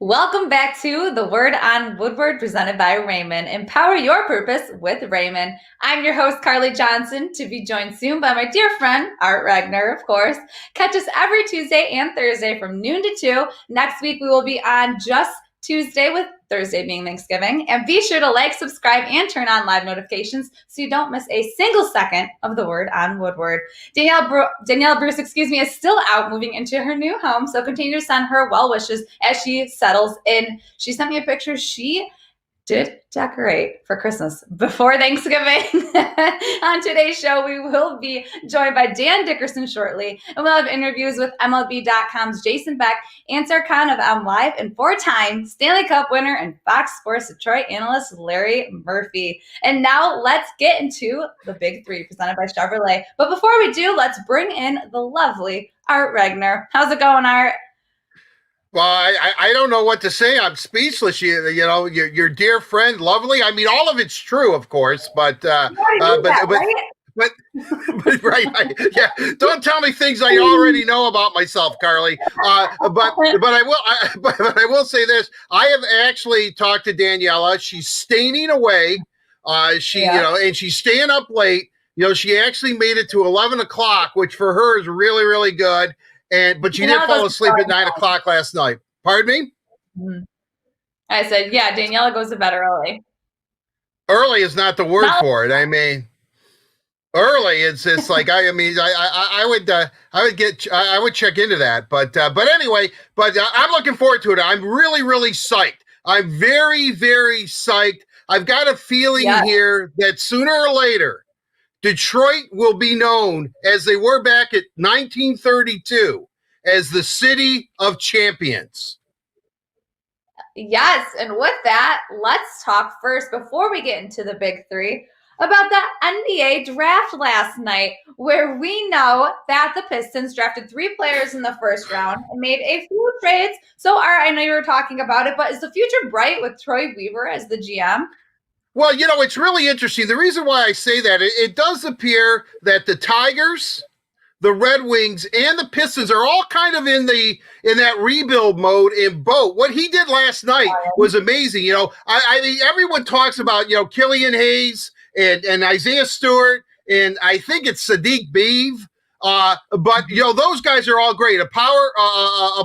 Welcome back to The Word on Woodward, presented by Rehmann. Empower your purpose with Rehmann. I'm your host, Carley Johnson, to be joined soon by my dear friend, Art Regner, of course. Catch us every Tuesday and Thursday from noon to 2. Next week, we will be on just Tuesday, with Thursday being Thanksgiving. And be sure to like, subscribe, and turn on live notifications so you don't miss a single second of The Word on Woodward. Danielle Bruce, is still out moving into her new home, so continue to send her well wishes as she settles in. She sent me a picture. She did decorate for Christmas before Thanksgiving. On today's show, we will be joined by Dan Dickerson shortly, and we'll have interviews with MLB.com's Jason Beck, Ansar Khan of MLive, and four-time Stanley Cup winner and Fox Sports Detroit analyst Larry Murphy. And now let's get into the Big Three presented by Chevrolet. But before we do, let's bring in the lovely Art Regner. How's it going, Art? Well, I don't know what to say. I'm speechless. You know, your dear friend, lovely. I mean, all of it's true, of course, but right? Yeah. Don't tell me things I already know about myself, Carly. But I will say this. I have actually talked to Daniela. She's staining away. And she's staying up late. You know, she actually made it to 11 o'clock, which for her is really, really good. But she did fall asleep at 9 o'clock last night. Pardon me? Mm-hmm. I said, yeah, Daniela goes to bed early. Early is not the word for it. I mean, early. It's like I would check into that. But anyway, I'm looking forward to it. I'm really, really psyched. I'm very, very psyched. I've got a feeling here that sooner or later, Detroit will be known, as they were back at 1932, as the City of Champions. Yes, and with that, let's talk first, before we get into the Big Three, about the NBA draft last night, where we know that the Pistons drafted 3 players in the first round and made a few trades. So, Art, I know you were talking about it, but is the future bright with Troy Weaver as the GM? Well, you know, it's really interesting. The reason why I say that, it does appear that the Tigers, the Red Wings, and the Pistons are all kind of in that rebuild mode in both. What he did last night was amazing. You know, I mean, everyone talks about, you know, Killian Hayes and Isaiah Stewart, and I think it's Sadiq Beeve. But, you know, those guys are all great. A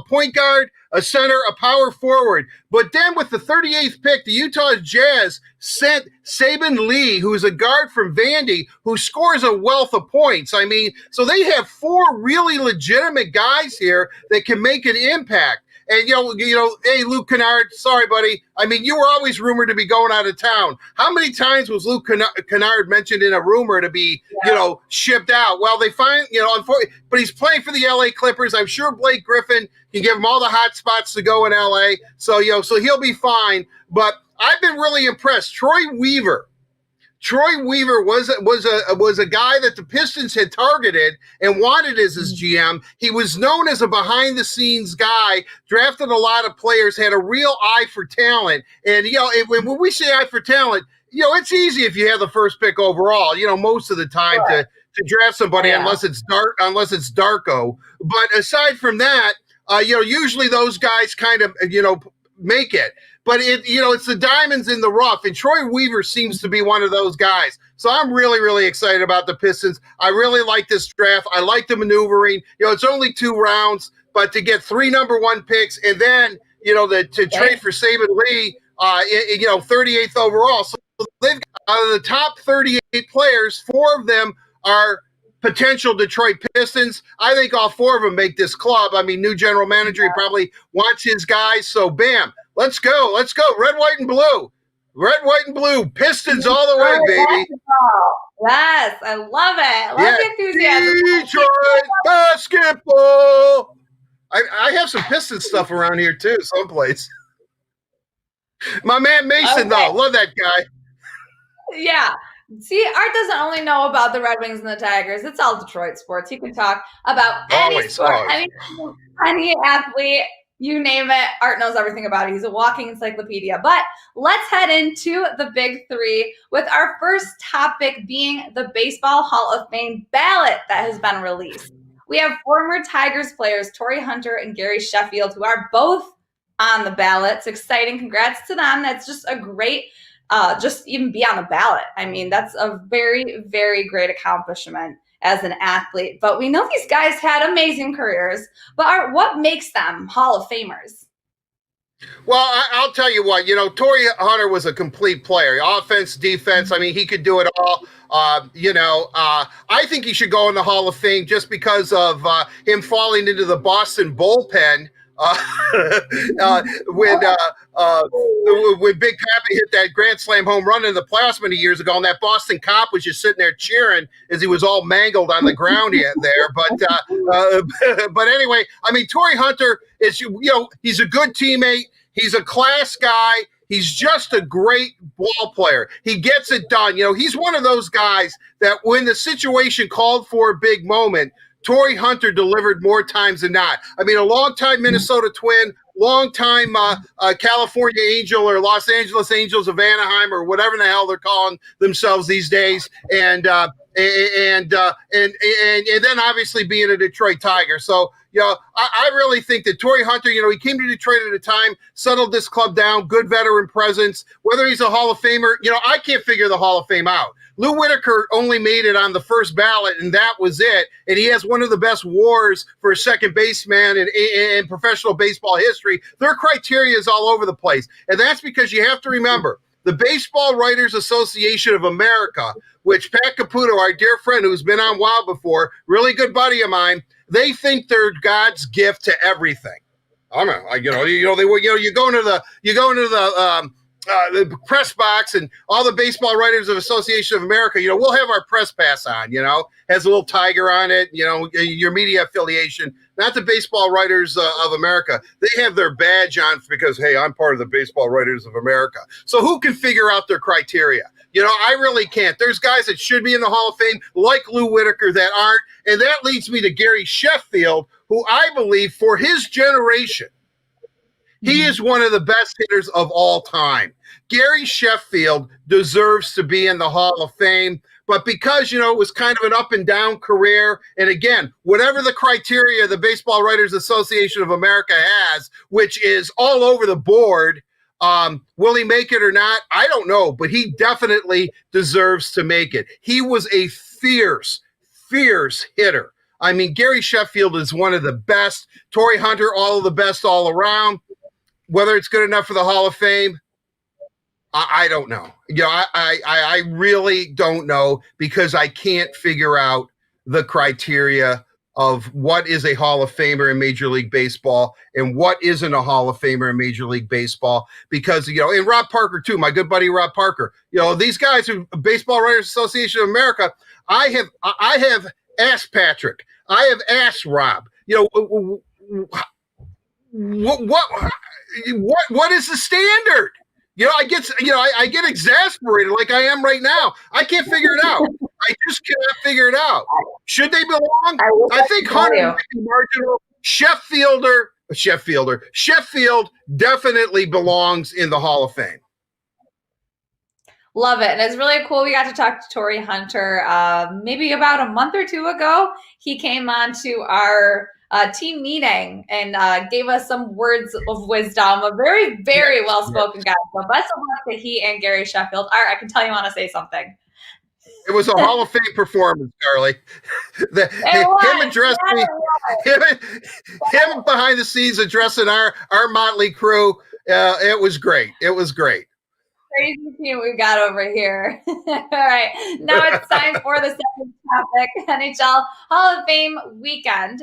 point guard, a center, a power forward. But then with the 38th pick, the Utah Jazz sent Saban Lee, who's a guard from Vandy, who scores a wealth of points. I mean, so they have 4 really legitimate guys here that can make an impact. And, you know, hey, Luke Kennard, sorry, buddy. I mean, you were always rumored to be going out of town. How many times was Luke Kennard mentioned in a rumor to be, you know, shipped out? Well, they find, you know, unfortunately, but he's playing for the LA Clippers. I'm sure Blake Griffin can give him all the hot spots to go in LA. So, you know, so he'll be fine. But I've been really impressed. Troy Weaver was a guy that the Pistons had targeted and wanted as his GM. He was known as a behind-the-scenes guy, drafted a lot of players, had a real eye for talent. And, you know, when we say eye for talent, you know, it's easy if you have the first pick overall, you know, most of the time to draft somebody unless it's Darko. But aside from that, you know, usually those guys kind of, you know, make it. But it's the diamonds in the rough, and Troy Weaver seems to be one of those guys. So I'm really, really excited about the Pistons. I really like this draft. I like the maneuvering. You know, it's only 2 rounds, but to get 3 number 1 picks, and then, you know, to trade for Saban Lee, 38th overall. So they've got, out of the top 38 players, 4 of them are potential Detroit Pistons. I think all 4 of them make this club. I mean, new general manager, he probably wants his guys. So, bam. Let's go. Red, white, and blue. Red, white, and blue. Pistons all the way, baby. Yes, I love it. I love the enthusiasm. Detroit basketball. I have some Pistons stuff around here, too, someplace. My man Mason, though. Love that guy. Yeah. See, Art doesn't only know about the Red Wings and the Tigers. It's all Detroit sports. He can talk about any sport, any athlete. You name it, Art knows everything about it. He's a walking encyclopedia. But let's head into the Big Three, with our first topic being the Baseball Hall of Fame ballot that has been released. We have former Tigers players Torrey Hunter and Gary Sheffield, who are both on the ballot. It's exciting. Congrats to them. That's just a great, just even be on the ballot. I mean, that's a very, very great accomplishment as an athlete. But we know these guys had amazing careers. But what makes them Hall of Famers? Well, I'll tell you what, Torrey Hunter was a complete player. Offense, defense, I mean, he could do it all. I think he should go in the Hall of Fame just because of him falling into the Boston bullpen when Big Pappy hit that grand slam home run in the playoffs many years ago, and that Boston cop was just sitting there cheering as he was all mangled on the ground there. But anyway, I mean, Torrey Hunter is, he's a good teammate. He's a class guy. He's just a great ball player. He gets it done. He's one of those guys that when the situation called for a big moment, Torrey Hunter delivered more times than not. I mean, a long-time Minnesota Twin, long-time California Angel or Los Angeles Angels of Anaheim or whatever the hell they're calling themselves these days, and then obviously being a Detroit Tiger. So, I really think that Torrey Hunter, he came to Detroit at a time, settled this club down, good veteran presence. Whether he's a Hall of Famer, I can't figure the Hall of Fame out. Lou Whitaker only made it on the first ballot, and that was it. And he has one of the best WARs for a second baseman in professional baseball history. Their criteria is all over the place. And that's because you have to remember, the Baseball Writers Association of America, which Pat Caputo, our dear friend who's been on Wild before, really good buddy of mine, they think they're God's gift to everything. I don't know, you go into the press box and all the Baseball Writers of Association of America, we'll have our press pass on, has a little tiger on it, your media affiliation, not the Baseball Writers of America. They have their badge on because, hey, I'm part of the Baseball Writers of America. So who can figure out their criteria? I really can't. There's guys that should be in the Hall of Fame, like Lou Whitaker, that aren't. And that leads me to Gary Sheffield, who I believe for his generation, he is one of the best hitters of all time. Gary Sheffield deserves to be in the Hall of Fame, but because, it was kind of an up and down career, and again, whatever the criteria the Baseball Writers Association of America has, which is all over the board, will he make it or not? I don't know, but he definitely deserves to make it. He was a fierce hitter. I mean, Gary Sheffield is one of the best. Torrey Hunter, all of the best all around. Whether it's good enough for the Hall of Fame, I don't know. I really don't know because I can't figure out the criteria of what is a Hall of Famer in Major League Baseball and what isn't a Hall of Famer in Major League Baseball. Because, and Rob Parker too, my good buddy Rob Parker, these guys who Baseball Writers Association of America, I have asked Patrick, I have asked Rob, what is the standard? I get exasperated like I am right now. I can't figure it out. I just cannot figure it out. Should they belong? I think Hunter might be marginal. Sheffield definitely belongs in the Hall of Fame. Love it. And it's really cool. We got to talk to Torrey Hunter maybe about a month or two ago. He came on to our team meeting and gave us some words of wisdom. A very, very well-spoken guy. So best of luck to he and Gary Sheffield. All right, I can tell you want to say something. It was a Hall of Fame performance, Carly. Him addressing him behind the scenes addressing our motley crew. It was great. It was great. Crazy team we've got over here. All right, now it's time for the second topic, NHL Hall of Fame weekend.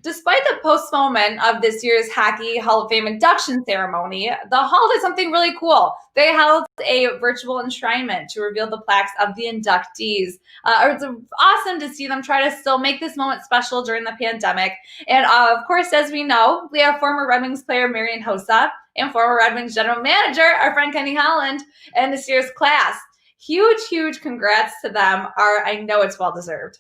Despite the postponement of this year's Hockey Hall of Fame induction ceremony, the Hall did something really cool. They held a virtual enshrinement to reveal the plaques of the inductees. It's awesome to see them try to still make this moment special during the pandemic. And of course, as we know, we have former Red Wings player Marian Hossa and former Red Wings general manager, our friend Kenny Holland, in this year's class. Huge, huge congrats to them. I know it's well-deserved.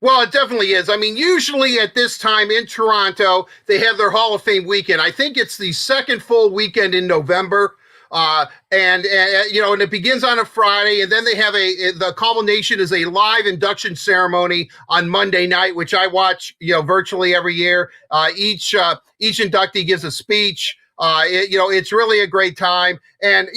Well, it definitely is. I mean, usually at this time in Toronto, they have their Hall of Fame weekend. I think it's the second full weekend in November. And it begins on a Friday, and then they have the culmination is a live induction ceremony on Monday night, which I watch, virtually every year. Each inductee gives a speech. It's really a great time. And,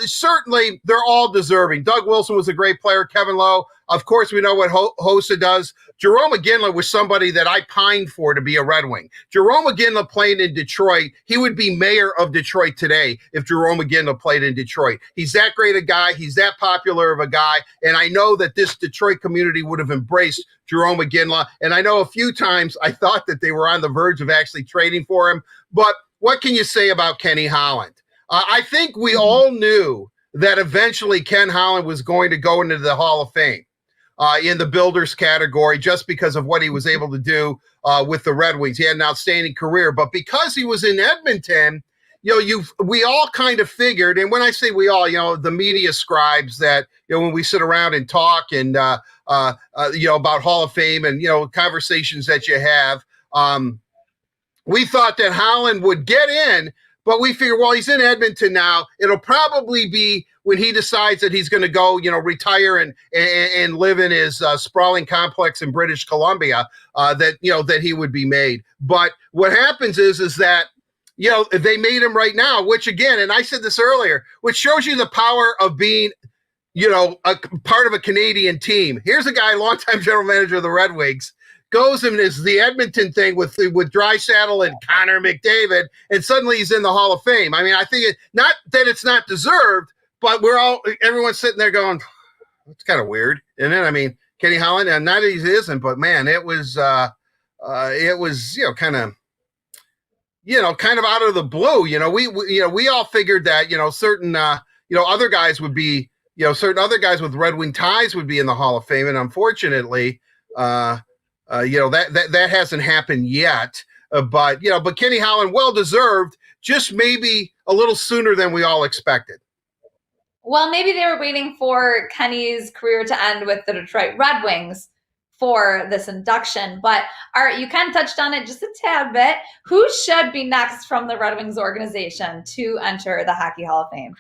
certainly they're all deserving. Doug Wilson was a great player. Kevin Lowe, of course, we know what Hossa does. Jerome McGinley was somebody that I pined for to be a Red Wing. Jerome McGinley playing in Detroit. He would be mayor of Detroit today if Jerome McGinley played in Detroit. He's that great a guy. He's that popular of a guy. And I know that this Detroit community would have embraced Jerome McGinley. And I know a few times I thought that they were on the verge of actually trading for him. But what can you say about Kenny Holland? I think we all knew that eventually Ken Holland was going to go into the Hall of Fame in the builders category just because of what he was able to do with the Red Wings. He had an outstanding career. But because he was in Edmonton, we all kind of figured, and when I say we all, the media scribes that, when we sit around and talk and, about Hall of Fame and, conversations that you have, we thought that Holland would get in, but we figured, well, he's in Edmonton now. It'll probably be when he decides that he's going to go, retire and live in his sprawling complex in British Columbia, that he would be made. But what happens is that, they made him right now, which again, and I said this earlier, which shows you the power of being, a part of a Canadian team. Here's a guy, longtime general manager of the Red Wings, goes and is the Edmonton thing with Draisaitl and Connor McDavid, and suddenly he's in the Hall of Fame. I mean, I think not that it's not deserved, but everyone's sitting there going, it's kind of weird. And then, Kenny Holland, and not that he isn't, but man, it was kind of out of the blue. We all figured that, certain, other guys would be, certain other guys with Red Wing ties would be in the Hall of Fame. And unfortunately, that hasn't happened yet. But Kenny Holland, well deserved, just maybe a little sooner than we all expected. Well, maybe they were waiting for Kenny's career to end with the Detroit Red Wings for this induction. But Art, you kind of touched on it just a tad bit. Who should be next from the Red Wings organization to enter the Hockey Hall of Fame?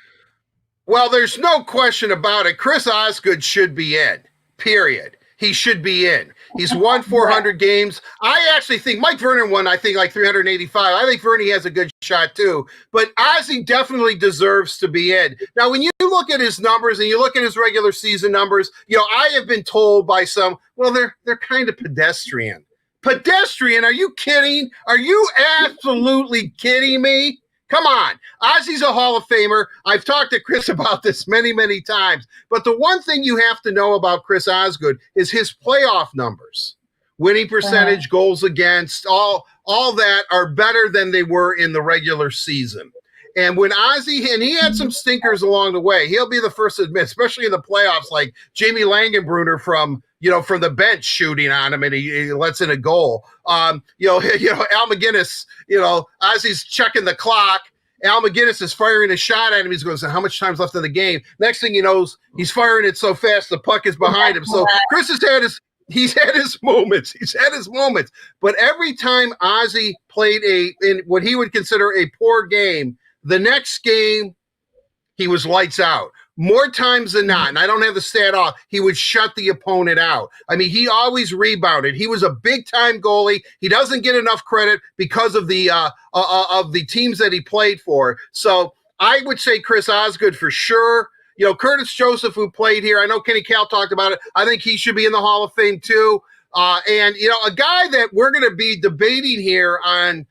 Well, there's no question about it. Chris Osgood should be in, period. He should be in. He's won 400 games. I actually think Mike Vernon won, like 385. I think Vernie has a good shot too. But Ozzy definitely deserves to be in. Now, when you look at his numbers and you look at his regular season numbers, I have been told by some, well, they're kind of pedestrian. Pedestrian? Are you kidding? Are you absolutely kidding me? Come on. Ozzy's a Hall of Famer. I've talked to Chris about this many, many times. But the one thing you have to know about Chris Osgood is his playoff numbers. Winning percentage, goals against, all that are better than they were in the regular season. And when Ozzy, and he had some stinkers along the way, he'll be the first to admit, especially in the playoffs, like Jamie Langenbrunner from the bench shooting on him, and he lets in a goal. Al McGinnis, Ozzy's checking the clock. Al McGinnis is firing a shot at him. He's going, how much time's left in the game? Next thing he knows, he's firing it so fast the puck is behind him. So Chris has had his moments. He's had his moments. But every time Ozzy played in what he would consider a poor game, the next game he was lights out. More times than not, and I don't have the stat off, he would shut the opponent out. He always rebounded. He was a big-time goalie. He doesn't get enough credit because of the teams that he played for. So I would say Chris Osgood for sure. Curtis Joseph, who played here, I know Kenny Cal talked about it. I think he should be in the Hall of Fame too. And a guy that we're going to be debating here on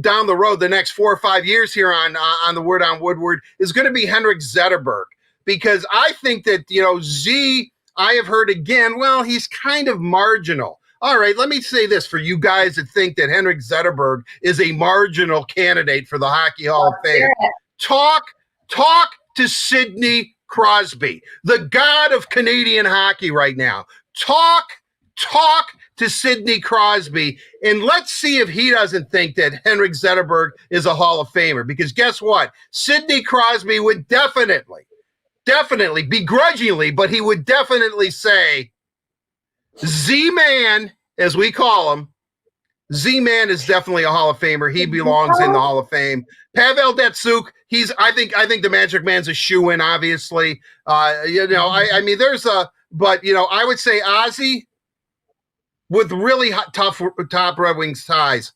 down the road, the next 4 or 5 years here on the Word on Woodward is going to be Henrik Zetterberg, because I think that, Z, I have heard again, well, he's kind of marginal. All right, let me say this for you guys that think that Henrik Zetterberg is a marginal candidate for the Hockey Hall of Fame. Talk to Sidney Crosby, the god of Canadian hockey right now. Talk to Sidney Crosby, and let's see if he doesn't think that Henrik Zetterberg is a Hall of Famer. Because guess what? Sidney Crosby would definitely, begrudgingly, but he would definitely say, Z-Man, as we call him, Z-Man is definitely a Hall of Famer. He belongs in the Hall of Fame. Pavel Datsyuk, I think the Magic Man's a shoo-in, obviously. There's but I would say Ozzy, with really top Red Wings ties,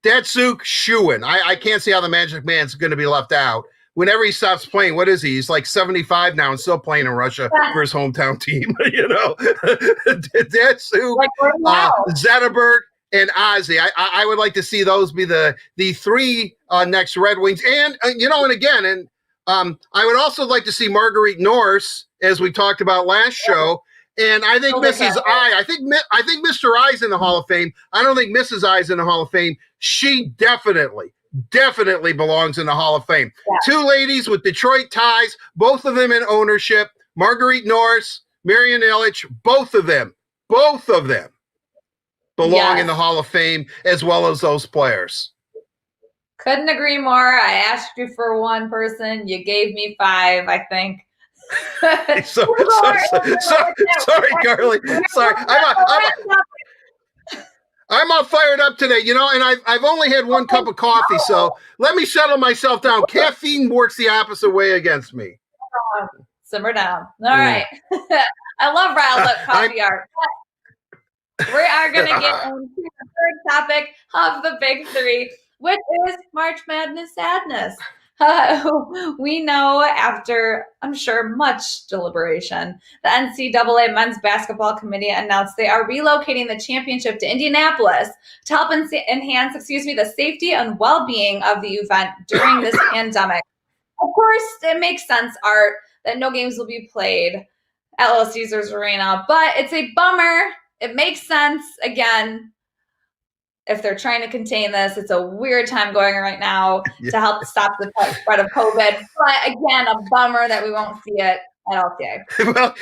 Datsuk Shuen. I can't see how the Magic Man's going to be left out. Whenever he stops playing, what is he? He's like 75 now and still playing in Russia for his hometown team. Datsuk, Zetterberg, and Ozzy. I would like to see those be the three next Red Wings. And I would also like to see Marguerite Norris, as we talked about last show. And I think Mrs. I think Mr. I's in the Hall of Fame. I don't think Mrs. I's in the Hall of Fame. She definitely belongs in the Hall of Fame. Yeah. Two ladies with Detroit ties, both of them in ownership. Marguerite Norris, Marian Illich, both of them belong in the Hall of Fame, as well as those players. Couldn't agree more. I asked you for one person. You gave me 5, I think. Sorry, Carly. Sorry, I'm all fired up today, and I've only had one cup of coffee, so let me settle myself down. Caffeine works the opposite way against me. Simmer down. All right. I love riled up coffee art. We are going to get into the third topic of the big 3, which is March Madness sadness. We know after, I'm sure, much deliberation, the NCAA Men's Basketball Committee announced they are relocating the championship to Indianapolis to help enhance the safety and well-being of the event during this pandemic. Of course, it makes sense, Art, that no games will be played at Little Caesars Arena, but it's a bummer. It makes sense. Again, if they're trying to contain this, it's a weird time going right now to help stop the spread of COVID. But again, a bummer that we won't see it at LCA. Well,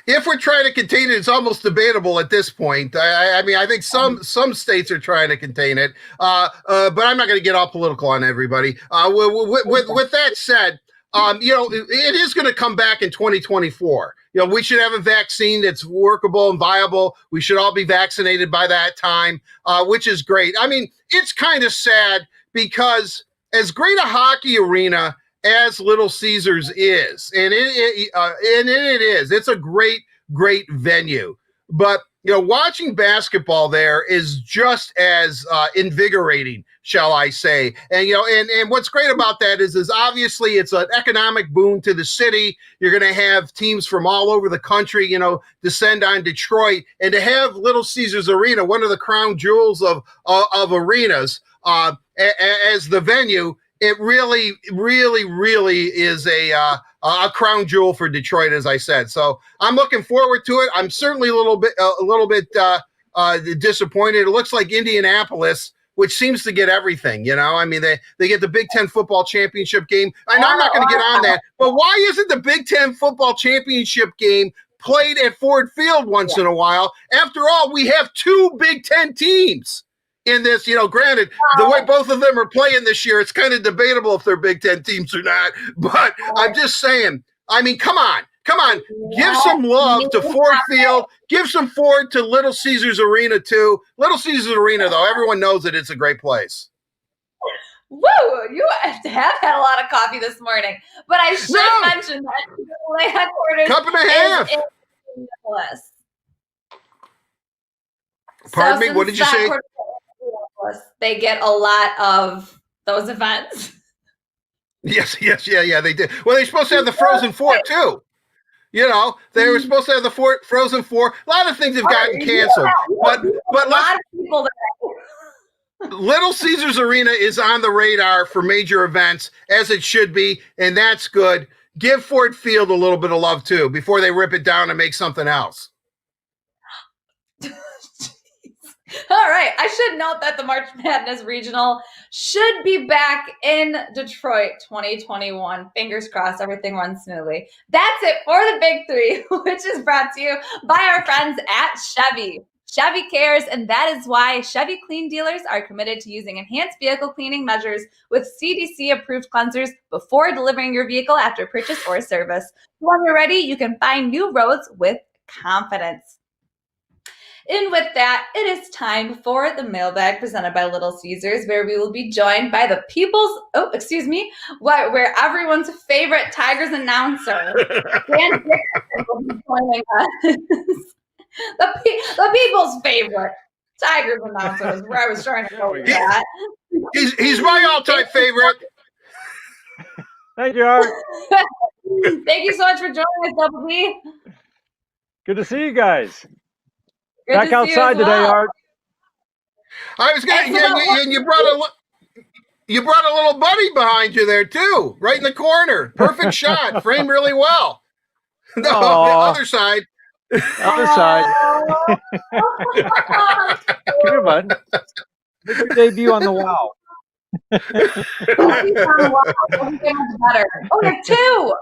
if we're trying to contain it, it's almost debatable at this point. I mean, I think some states are trying to contain it, but I'm not going to get all political on everybody. With that said, it is going to come back in 2024. We should have a vaccine that's workable and viable. We should all be vaccinated by that time, which is great. I mean, it's kind of sad because as great a hockey arena as Little Caesars is, and it is, it's a great venue. But watching basketball there is just as invigorating, shall I say. And and what's great about that is obviously it's an economic boon to the city. You're going to have teams from all over the country, descend on Detroit, and to have Little Caesars Arena, one of the crown jewels of arenas, as the venue. It really is a crown jewel for Detroit, as I said. So I'm looking forward to it. I'm certainly a little bit disappointed. It looks like Indianapolis, which seems to get everything. I mean, they get the Big Ten football championship game. And I'm not going to get on that. But why isn't the Big Ten football championship game played at Ford Field once in a while? After all, we have 2 Big Ten teams in this, granted, the way both of them are playing this year, it's kind of debatable if they're Big Ten teams or not. But I'm just saying, I mean, come on. Give some love to Ford Field. Give some Ford to Little Caesars Arena, too. Little Caesars Arena, though, everyone knows that it's a great place. Woo! You have had a lot of coffee this morning. But I should mention that the headquarters cup and a half. Is in Indianapolis. Pardon me? What did you say? They get a lot of those events. Yes, they did. Well, they're supposed to have the Frozen Four too. They were supposed to have the Frozen Four. A lot of things have gotten canceled, but a lot of people. Little Caesars Arena is on the radar for major events, as it should be, and that's good. Give Ford Field a little bit of love too before they rip it down and make something else. All right. I should note that the March Madness Regional should be back in Detroit 2021. Fingers crossed, everything runs smoothly. That's it for the Big 3, which is brought to you by our friends at Chevy. Chevy cares, and that is why Chevy Clean dealers are committed to using enhanced vehicle cleaning measures with CDC-approved cleansers before delivering your vehicle after purchase or service. When you're ready, you can find new roads with confidence. And with that, it is time for the mailbag presented by Little Caesars, where we will be joined by where everyone's favorite Tigers announcer, Dan Dickerson, will be joining us. The people's favorite Tigers announcer was where I was trying to go with that. He's my all-time favorite. Thank you, Art. Thank you so much for joining us, Double B. Good to see you guys. Good Back to outside see you as today, well. Art. I was going and you brought a little buddy behind you there too, right in the corner. Perfect shot, framed really well. No, the other side. Other side. Come here, bud. Make your debut on the WoW. Better. Oh, we have two.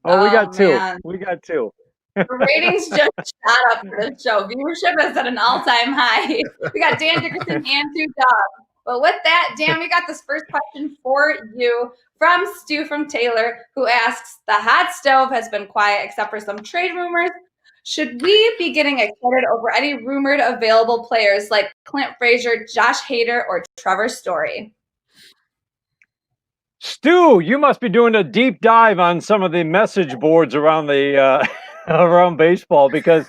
Oh, we got two. Man. We got two. The ratings just shot up for this show. Viewership is at an all-time high. We got Dan Dickerson and two dogs. But with that, Dan, we got this first question for you from Stu from Taylor, who asks, the hot stove has been quiet except for some trade rumors. Should we be getting excited over any rumored available players like Clint Frazier, Josh Hader, or Trevor Story? Stu, you must be doing a deep dive on some of the message boards around the around baseball, because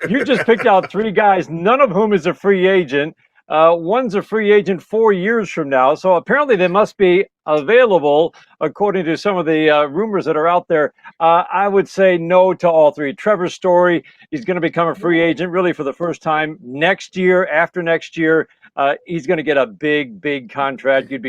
you just picked out three guys, none of whom is a free agent. One's a free agent 4 years from now, so apparently they must be available according to some of the rumors that are out there. I would say no to all three. Trevor Story, he's going to become a free agent really for the first time next year. After next year, he's going to get a big contract. You'd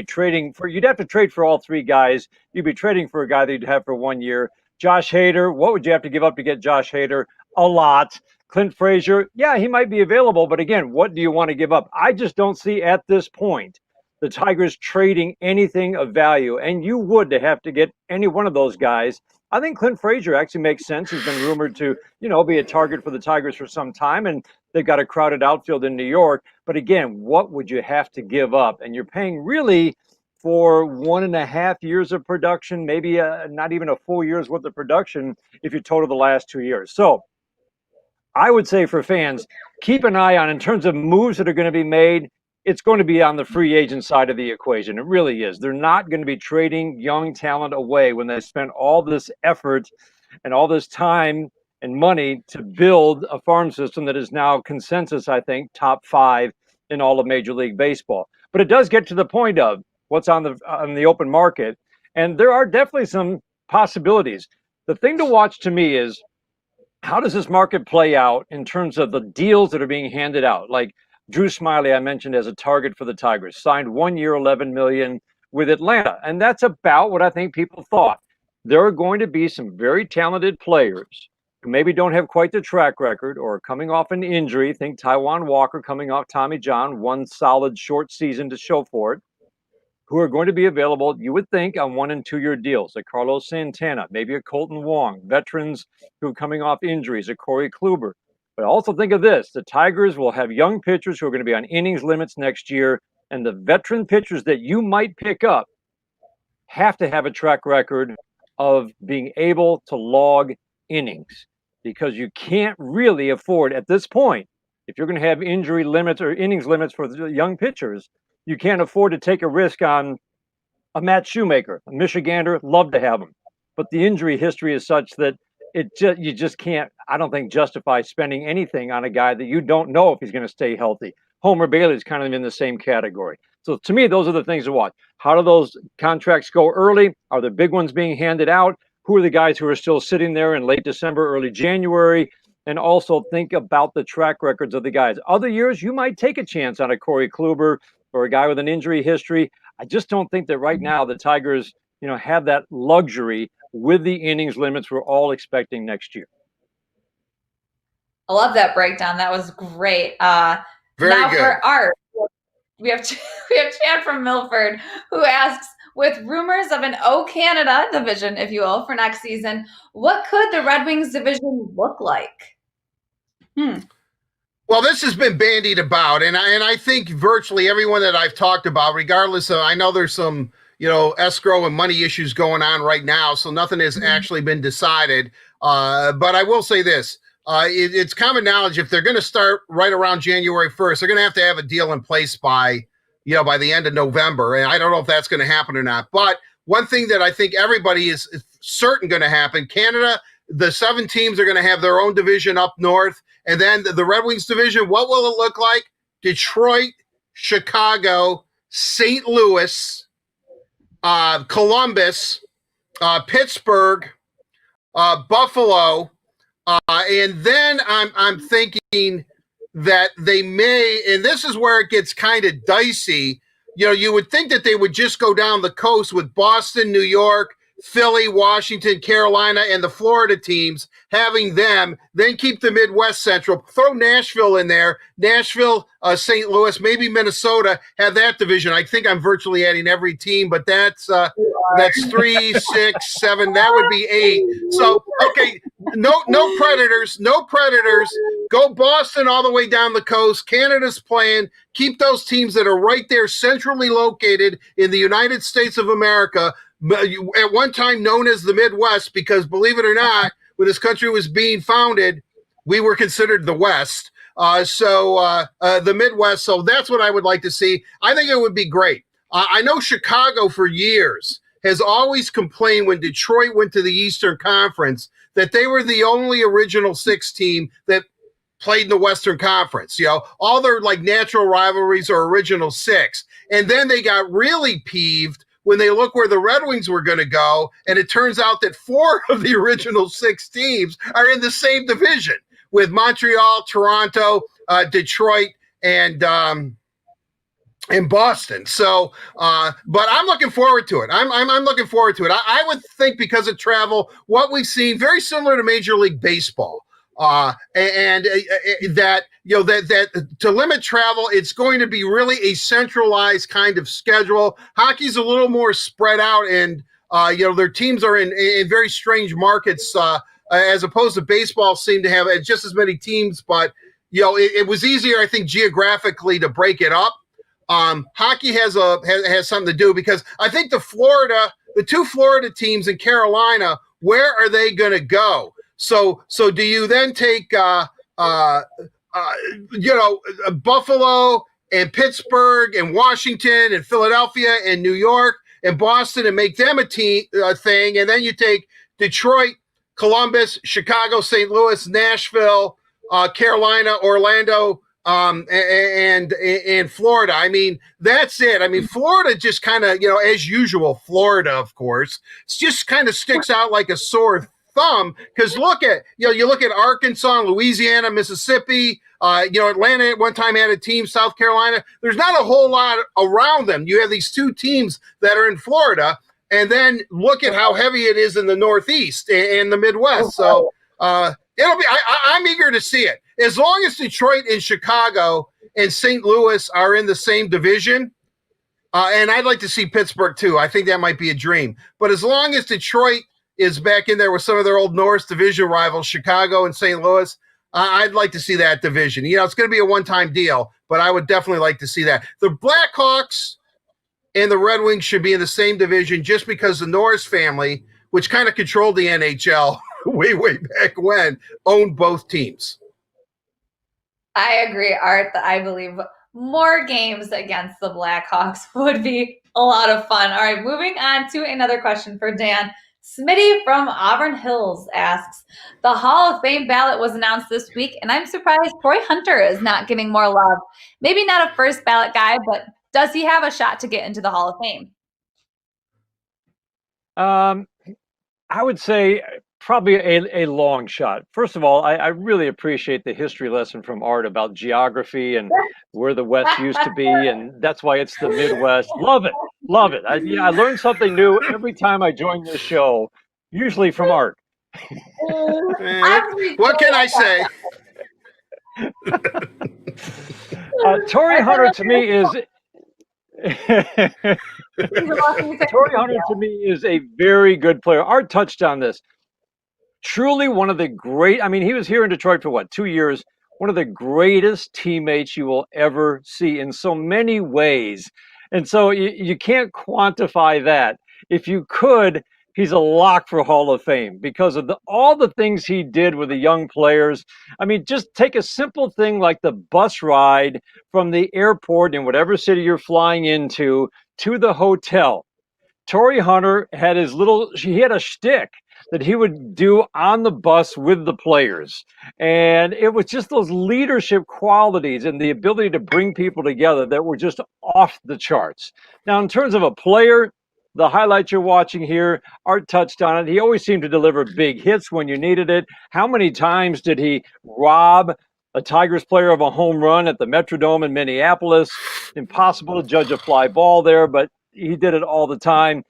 have to trade for all three guys. You'd be trading for a guy that you'd have for 1 year. Josh Hader, what would you have to give up to get Josh Hader? A lot. Clint Frazier, yeah, he might be available, but again, what do you want to give up? I just don't see at this point the Tigers trading anything of value, and you would have to get any one of those guys. I think Clint Frazier actually makes sense. He's been rumored to, be a target for the Tigers for some time, and they've got a crowded outfield in New York. But again, what would you have to give up? And you're paying really for 1.5 years of production, maybe not even a full year's worth of production if you total the last 2 years. So I would say for fans, keep an eye on, in terms of moves that are going to be made, it's going to be on the free agent side of the equation. It really is. They're not going to be trading young talent away when they spent all this effort and all this time and money to build a farm system that is now consensus, I think, top 5 in all of Major League Baseball. But it does get to the point of what's on the open market, and there are definitely some possibilities. The thing to watch to me is, how does this market play out in terms of the deals that are being handed out? Like Drew Smyly, I mentioned as a target for the Tigers, signed 1 year, $11 million with Atlanta. And that's about what I think people thought. There are going to be some very talented players who maybe don't have quite the track record or are coming off an injury. Think Taijuan Walker coming off Tommy John, one solid short season to show for it, who are going to be available, you would think, on 1 and 2 year deals, like Carlos Santana, maybe a Colton Wong, veterans who are coming off injuries, a Corey Kluber. But also think of this, the Tigers will have young pitchers who are going to be on innings limits next year, and the veteran pitchers that you might pick up have to have a track record of being able to log innings, because you can't really afford at this point, if you're going to have injury limits or innings limits for the young pitchers, you can't afford to take a risk on a Matt Shoemaker, a Michigander. Love to have him, but the injury history is such that you just can't, I don't think, justify spending anything on a guy that you don't know if he's going to stay healthy. Homer Bailey is kind of in the same category. So to me, those are the things to watch. How do those contracts go early? Are the big ones being handed out? Who are the guys who are still sitting there in late December, early January? And also think about the track records of the guys. Other years, you might take a chance on a Corey Kluber or a guy with an injury history. I just don't think that right now the Tigers, have that luxury with the innings limits we're all expecting next year. I love that breakdown. That was great. Very now good. For Art, we have Chad from Milford, who asks, with rumors of an O Canada division, if you will, for next season, what could the Red Wings division look like? Well, this has been bandied about, and I think virtually everyone that I've talked about, regardless of, I know there's some, escrow and money issues going on right now, so nothing has actually been decided. But I will say this, it's common knowledge, if they're going to start right around January 1st, they're going to have a deal in place by the end of November. And I don't know if that's going to happen or not. But one thing that I think everybody is certain going to happen, Canada, the 7 teams are going to have their own division up north. And then the Red Wings division, what will it look like? Detroit, Chicago, St. Louis, Columbus, Pittsburgh, Buffalo, and then I'm thinking that they may, and this is where it gets kind of dicey. You know, you would think that they would just go down the coast with Boston, New York, Philly, Washington, Carolina, and the Florida teams, having them, then keep the Midwest Central, throw Nashville in there, Nashville, St. Louis, maybe Minnesota, have that division. I think I'm virtually adding every team, but that's 3, 6, 7, that would be 8. So, okay, no Predators, go Boston all the way down the coast, Canada's playing, keep those teams that are right there centrally located in the United States of America, at one time known as the Midwest, because believe it or not, when this country was being founded, we were considered the West. The Midwest. So that's what I would like to see. I think it would be great. I know Chicago for years has always complained when Detroit went to the Eastern Conference that they were the only original 6 team that played in the Western Conference. You know, all their like natural rivalries are original 6. And then they got really peeved when they look where the Red Wings were going to go, and it turns out that 4 of the original 6 teams are in the same division with Montreal, Toronto, Detroit, and Boston. So, but I'm looking forward to it. I'm looking forward to it. I would think because of travel, what we've seen, very similar to Major League Baseball. That to limit travel, it's going to be really a centralized kind of schedule. Hockey's a little more spread out, and their teams are in very strange markets, as opposed to baseball seem to have just as many teams. But it was easier, I think, geographically to break it up. Hockey has something to do, because I think the 2 Florida teams in Carolina, where are they going to go? So do you then take Buffalo and Pittsburgh and Washington and Philadelphia and New York and Boston and make them a thing, and then you take Detroit, Columbus, Chicago, St. Louis, Nashville, Carolina, Orlando, and Florida. I mean, that's it. I mean, Florida just kind of, as usual, Florida, of course, just kind of sticks out like a sore thumb, because you look at Arkansas, Louisiana, Mississippi, Atlanta at one time had a team, South Carolina. There's not a whole lot around them. You have these 2 teams that are in Florida, and then look at how heavy it is in the Northeast and the Midwest. So it'll be. I'm eager to see it. As long as Detroit and Chicago and St. Louis are in the same division, and I'd like to see Pittsburgh too. I think that might be a dream. But as long as Detroit is back in there with some of their old Norris division rivals, Chicago and St. Louis, I'd like to see that division. It's going to be a one-time deal, but I would definitely like to see that. The Blackhawks and the Red Wings should be in the same division, just because the Norris family, which kind of controlled the NHL way back when, owned both teams. I agree, Art, that I believe more games against the Blackhawks would be a lot of fun. All right, moving on to another question for Dan. Smitty from Auburn Hills asks, the Hall of Fame ballot was announced this week, and I'm surprised Troy Hunter is not getting more love. Maybe not a first ballot guy, but does he have a shot to get into the Hall of Fame? I would say probably a long shot. First of all, I really appreciate the history lesson from Art about geography and where the West used to be, and that's why it's the Midwest. Love it. I learn something new every time I join this show, usually from Art. What can I say? Torrey Hunter to me is Torrey Hunter to me is a very good player. Art touched on this. Truly one of the great, he was here in Detroit for 2 years, one of the greatest teammates you will ever see in so many ways. And so you can't quantify that. If you could, he's a lock for Hall of Fame because of all the things he did with the young players. Just take a simple thing like the bus ride from the airport in whatever city you're flying into to the hotel. Torrey Hunter had he had a shtick that he would do on the bus with the players. And it was just those leadership qualities and the ability to bring people together that were just off the charts. Now, in terms of a player, the highlight you're watching here, Art touched on it. He always seemed to deliver big hits when you needed it. How many times did he rob a Tigers player of a home run at the Metrodome in Minneapolis? Impossible to judge a fly ball there, but he did it all the time.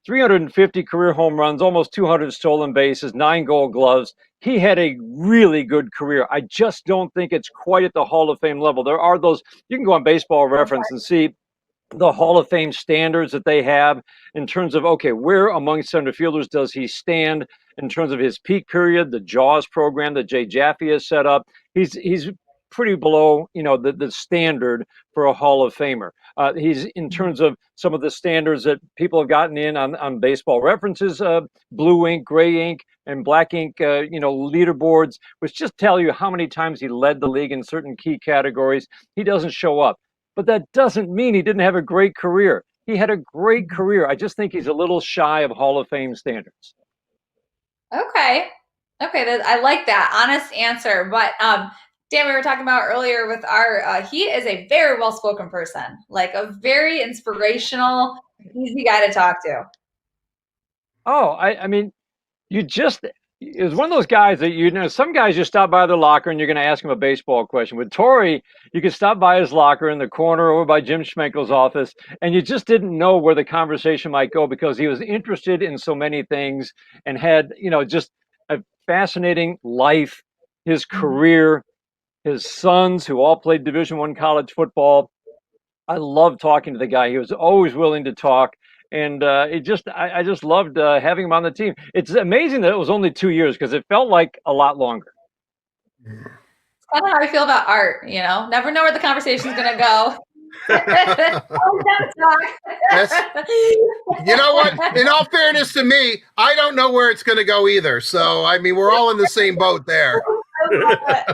350 career home runs, almost 200 stolen bases, 9 Gold Gloves. He had a really good career. I just don't think it's quite at the Hall of Fame level. There are those, you can go on Baseball Reference and see the Hall of Fame standards that they have in terms of, okay, where among center fielders does he stand in terms of his peak period, the JAWS program that Jay Jaffe has set up. He's pretty below, the standard for a Hall of Famer. He's in terms of some of the standards that people have gotten in on Baseball References, blue ink, gray ink, and black ink, leaderboards, which just tell you how many times he led the league in certain key categories. He doesn't show up. But that doesn't mean he didn't have a great career. He had a great career. I just think he's a little shy of Hall of Fame standards. Okay. I like that honest answer. But Dan, we were talking about earlier with he is a very well-spoken person, like a very inspirational, easy guy to talk to. Oh, I mean, it was one of those guys that, some guys you stop by their locker and you're going to ask him a baseball question. With Torrey, you could stop by his locker in the corner over by Jim Schmenkel's office, and you just didn't know where the conversation might go because he was interested in so many things and had, just a fascinating life, his career, his sons who all played Division I college football. I loved talking to the guy. He was always willing to talk. And I just loved having him on the team. It's amazing that it was only 2 years because it felt like a lot longer. It's kind of how I feel about Art, never know where the conversation is going to go. You know what? In all fairness to me, I don't know where it's going to go either. So, I mean, we're all in the same boat there. I love it.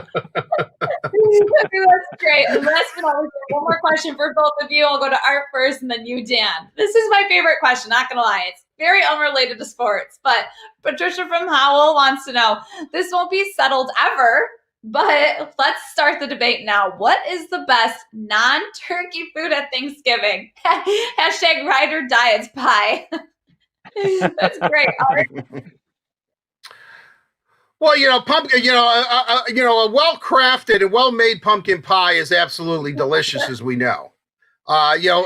That's great. And last but not least, one more question for both of you. I'll go to Art first and then you, Dan. This is my favorite question, not going to lie. It's very unrelated to sports, but Patricia from Howell wants to know, this won't be settled ever, but let's start the debate now. What is the best non-turkey food at Thanksgiving? Hashtag ride or die, it's pie. That's great, Art. Well, pumpkin. A well-crafted and well-made pumpkin pie is absolutely delicious, as we know.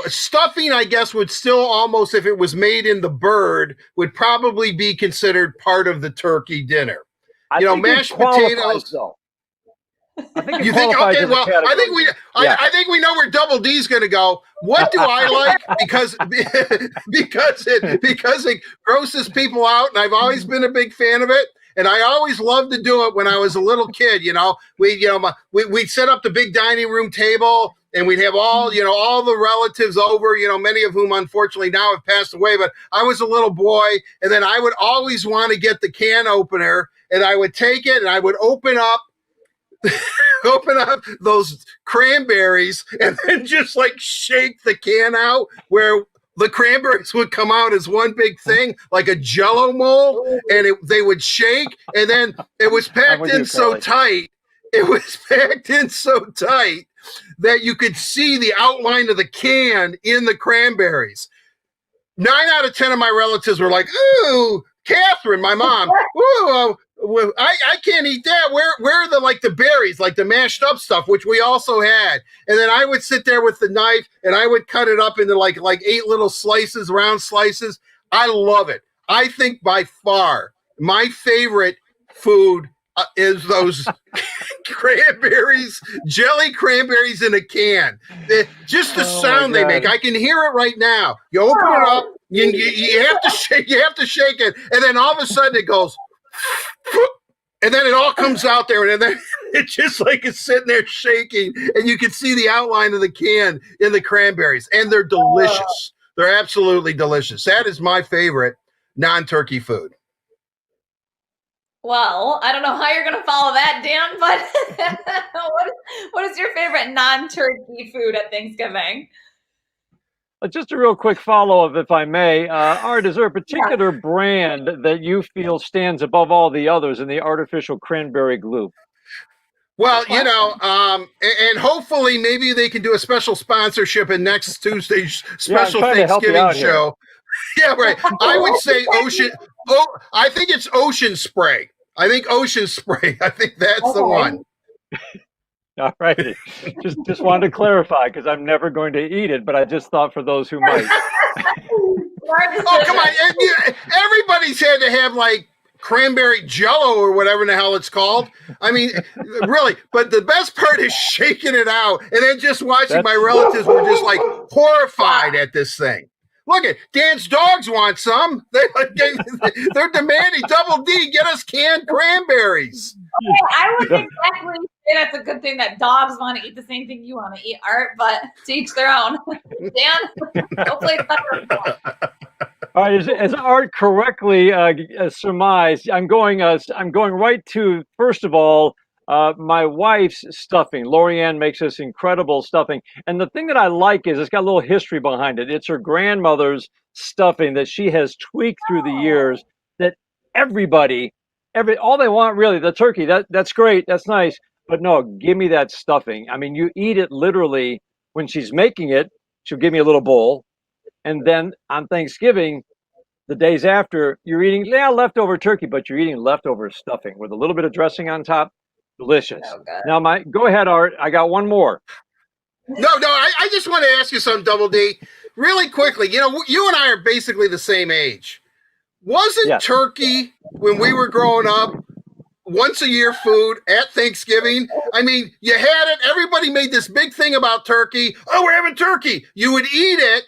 Stuffing, I guess, would still almost, if it was made in the bird, would probably be considered part of the turkey dinner. Mashed potatoes. I think you think? Okay, well, I think we know where Double D's going to go. What do I like? Because it grosses people out, and I've always been a big fan of it. And I always loved to do it when I was a little kid. We'd set up the big dining room table, and we'd have all the relatives over. Many of whom unfortunately now have passed away. But I was a little boy, and then I would always want to get the can opener, and I would take it and I would open up those cranberries, and then just like shake the can out where the cranberries would come out as one big thing, like a Jell-O mold, and they would shake, and then it was packed in so tight. It was packed in so tight that you could see the outline of the can in the cranberries. 9 out of 10 of my relatives were like, "Ooh, Catherine, my mom, ooh, I can't eat that. Where are the berries, like the mashed up stuff, which we also had." And then I would sit there with the knife and I would cut it up into like 8 little slices, round slices. I love it. I think by far my favorite food is those cranberries, jelly cranberries in a can. Just the sound they make. I can hear it right now. You open it up, you have to shake it, and then all of a sudden it goes, and then it all comes out there, and then it's just like it's sitting there shaking, and you can see the outline of the can in the cranberries, and they're delicious. They're absolutely delicious. That is my favorite non-turkey food. Well, I don't know how you're going to follow that, Dan, but what is your favorite non-turkey food at Thanksgiving? Just a real quick follow-up, if I may. Art, is there a particular brand that you feel stands above all the others in the artificial cranberry glue? Well, and hopefully maybe they can do a special sponsorship in next Tuesday's special Thanksgiving show. Yeah, right. I would say Ocean. Oh, I think it's Ocean Spray. I think Ocean Spray. I think that's the one. All right. Just wanted to clarify because I'm never going to eat it, but I just thought for those who might. Oh, come on. Everybody's had to have like cranberry jello or whatever the hell it's called. I mean, really. But the best part is shaking it out and then just watching my relatives were just like horrified at this thing. Look at Dan's dogs want some. They're demanding Double D, get us canned cranberries. I would exactly say that's a good thing that dogs want to eat the same thing you want to eat, Art, but to each their own. Dan, hopefully it's better. All right, as Art correctly surmised, I'm going right to, first of all, my wife's stuffing. Lorianne makes this incredible stuffing. And the thing that I like is it's got a little history behind it. It's her grandmother's stuffing that she has tweaked through the years that all they want really, the turkey, that's great, that's nice. But no, give me that stuffing. I mean, you eat it literally when she's making it. She'll give me a little bowl. And then on Thanksgiving, the days after, you're eating leftover turkey, but you're eating leftover stuffing with a little bit of dressing on top. Delicious. Oh, now, go ahead, Art. I got one more. No, I just want to ask you something, Double D, really quickly. You know, you and I are basically the same age. Wasn't turkey, when we were growing up, once a year food at Thanksgiving? I mean, you had it. Everybody made this big thing about turkey. Oh, we're having turkey. You would eat it,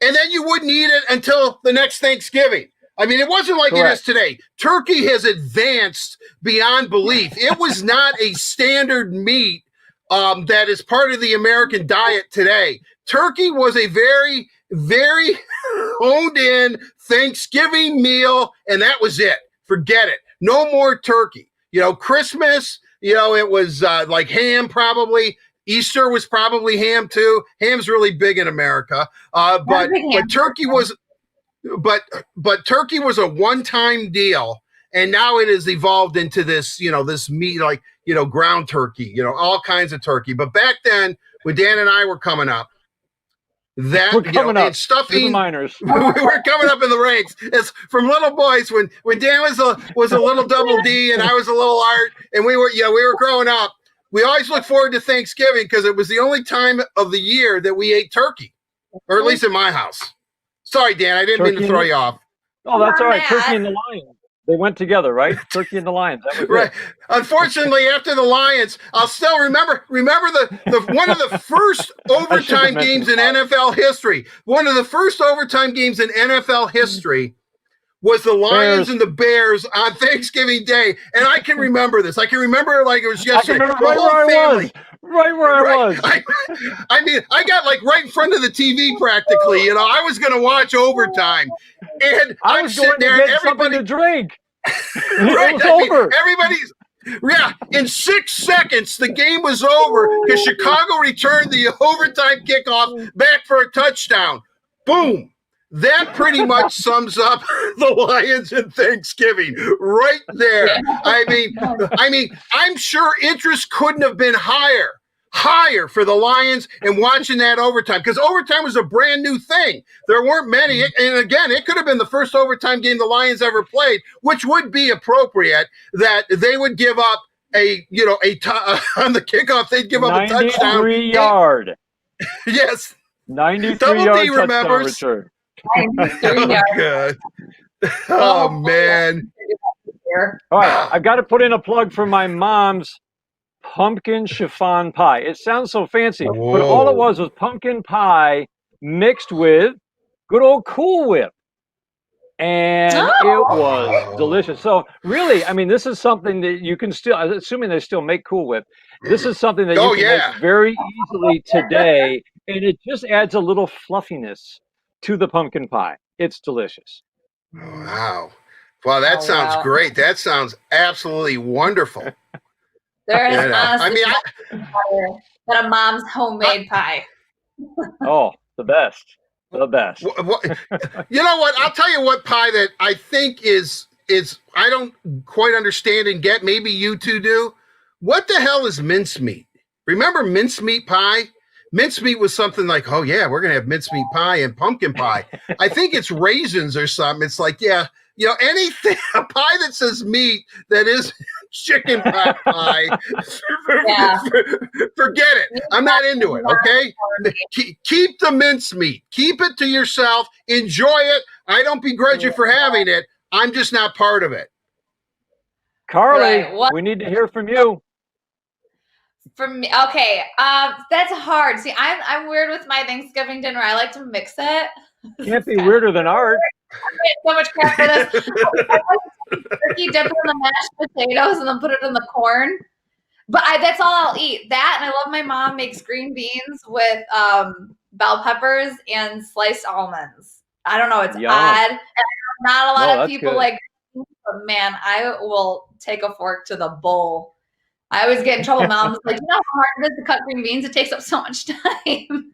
and then you wouldn't eat it until the next Thanksgiving. I mean, it wasn't like it is today. Turkey has advanced beyond belief. It was not a standard meat that is part of the American diet today. Turkey was a very, very honed-in Thanksgiving meal, and that was it. Forget it. No more turkey. You know, Christmas, it was like ham probably. Easter was probably ham too. Ham's really big in America. But turkey was... But turkey was a one-time deal, and now it has evolved into this, this meat, like, ground turkey, all kinds of turkey. But back then, when Dan and I were coming up, stuffing, minors. We were coming up in the ranks. It's from little boys when Dan was a little Double D and I was a little Art, and we were growing up. We always looked forward to Thanksgiving because it was the only time of the year that we ate turkey, or at least in my house. Sorry, Dan, I didn't mean to throw you off. Oh, that's all right. Turkey and the Lions. They went together, right? Turkey and the Lions. That was right. Unfortunately, after the Lions, I'll still remember the one of the first overtime games in NFL history. One of the first overtime games in NFL history was the Lions and the Bears on Thanksgiving Day. And I can remember this. I can remember it like it was yesterday. I can remember right where I was. Right where I was. I mean, I got like right in front of the TV practically. I was going to watch overtime, and I was sitting there, and everybody to drink. It was over. Everybody's in 6 seconds the game was over because Chicago returned the overtime kickoff back for a touchdown. Boom. That pretty much sums up the Lions and Thanksgiving right there. I mean, I'm sure interest couldn't have been higher for the Lions and watching that overtime, because overtime was a brand new thing. There weren't many. And again, it could have been the first overtime game the Lions ever played, which would be appropriate that they would give up on the kickoff, they'd give up a touchdown. 93-yard. Yes. 93-yard touchdown remembers. Return. Oh, God. Oh, man. All right, I've got to put in a plug for my mom's pumpkin chiffon pie. It sounds so fancy, but all it was pumpkin pie mixed with good old Cool Whip. And it was delicious. So really, I mean, this is something that you can still, assuming they still make Cool Whip, this is something that you can make very easily today, and it just adds a little fluffiness to the pumpkin pie. It's delicious. Wow, that sounds great. That sounds absolutely wonderful. There is honestly but a mom's homemade pie. Oh, The best. The best. You know what? I'll tell you what pie that I think is I don't quite understand and get. Maybe you two do. What the hell is mincemeat? Remember mincemeat pie? Mincemeat was something like, oh yeah, we're gonna have mincemeat pie and pumpkin pie. I think it's raisins or something. It's like, yeah, anything a pie that says meat that is chicken pot pie. Yeah. Forget it. I'm not into it. Okay, keep the mincemeat. Keep it to yourself. Enjoy it. I don't begrudge you for having it. I'm just not part of it. Carly, Right. we need to hear from you. For me, okay, that's hard. See, I'm weird with my Thanksgiving dinner. I like to mix it. Can't be weirder than art. I get so much crap for this. I like turkey, dip it in the mashed potatoes, and then put it in the corn. But that's all I'll eat. That, and I love my mom makes green beans with bell peppers and sliced almonds. I don't know, it's Yum. odd. And not a lot of people good. like, but man, I will take a fork to the bowl. I always get in trouble. Mom's like, you know how hard it is to cut green beans? It takes up so much time.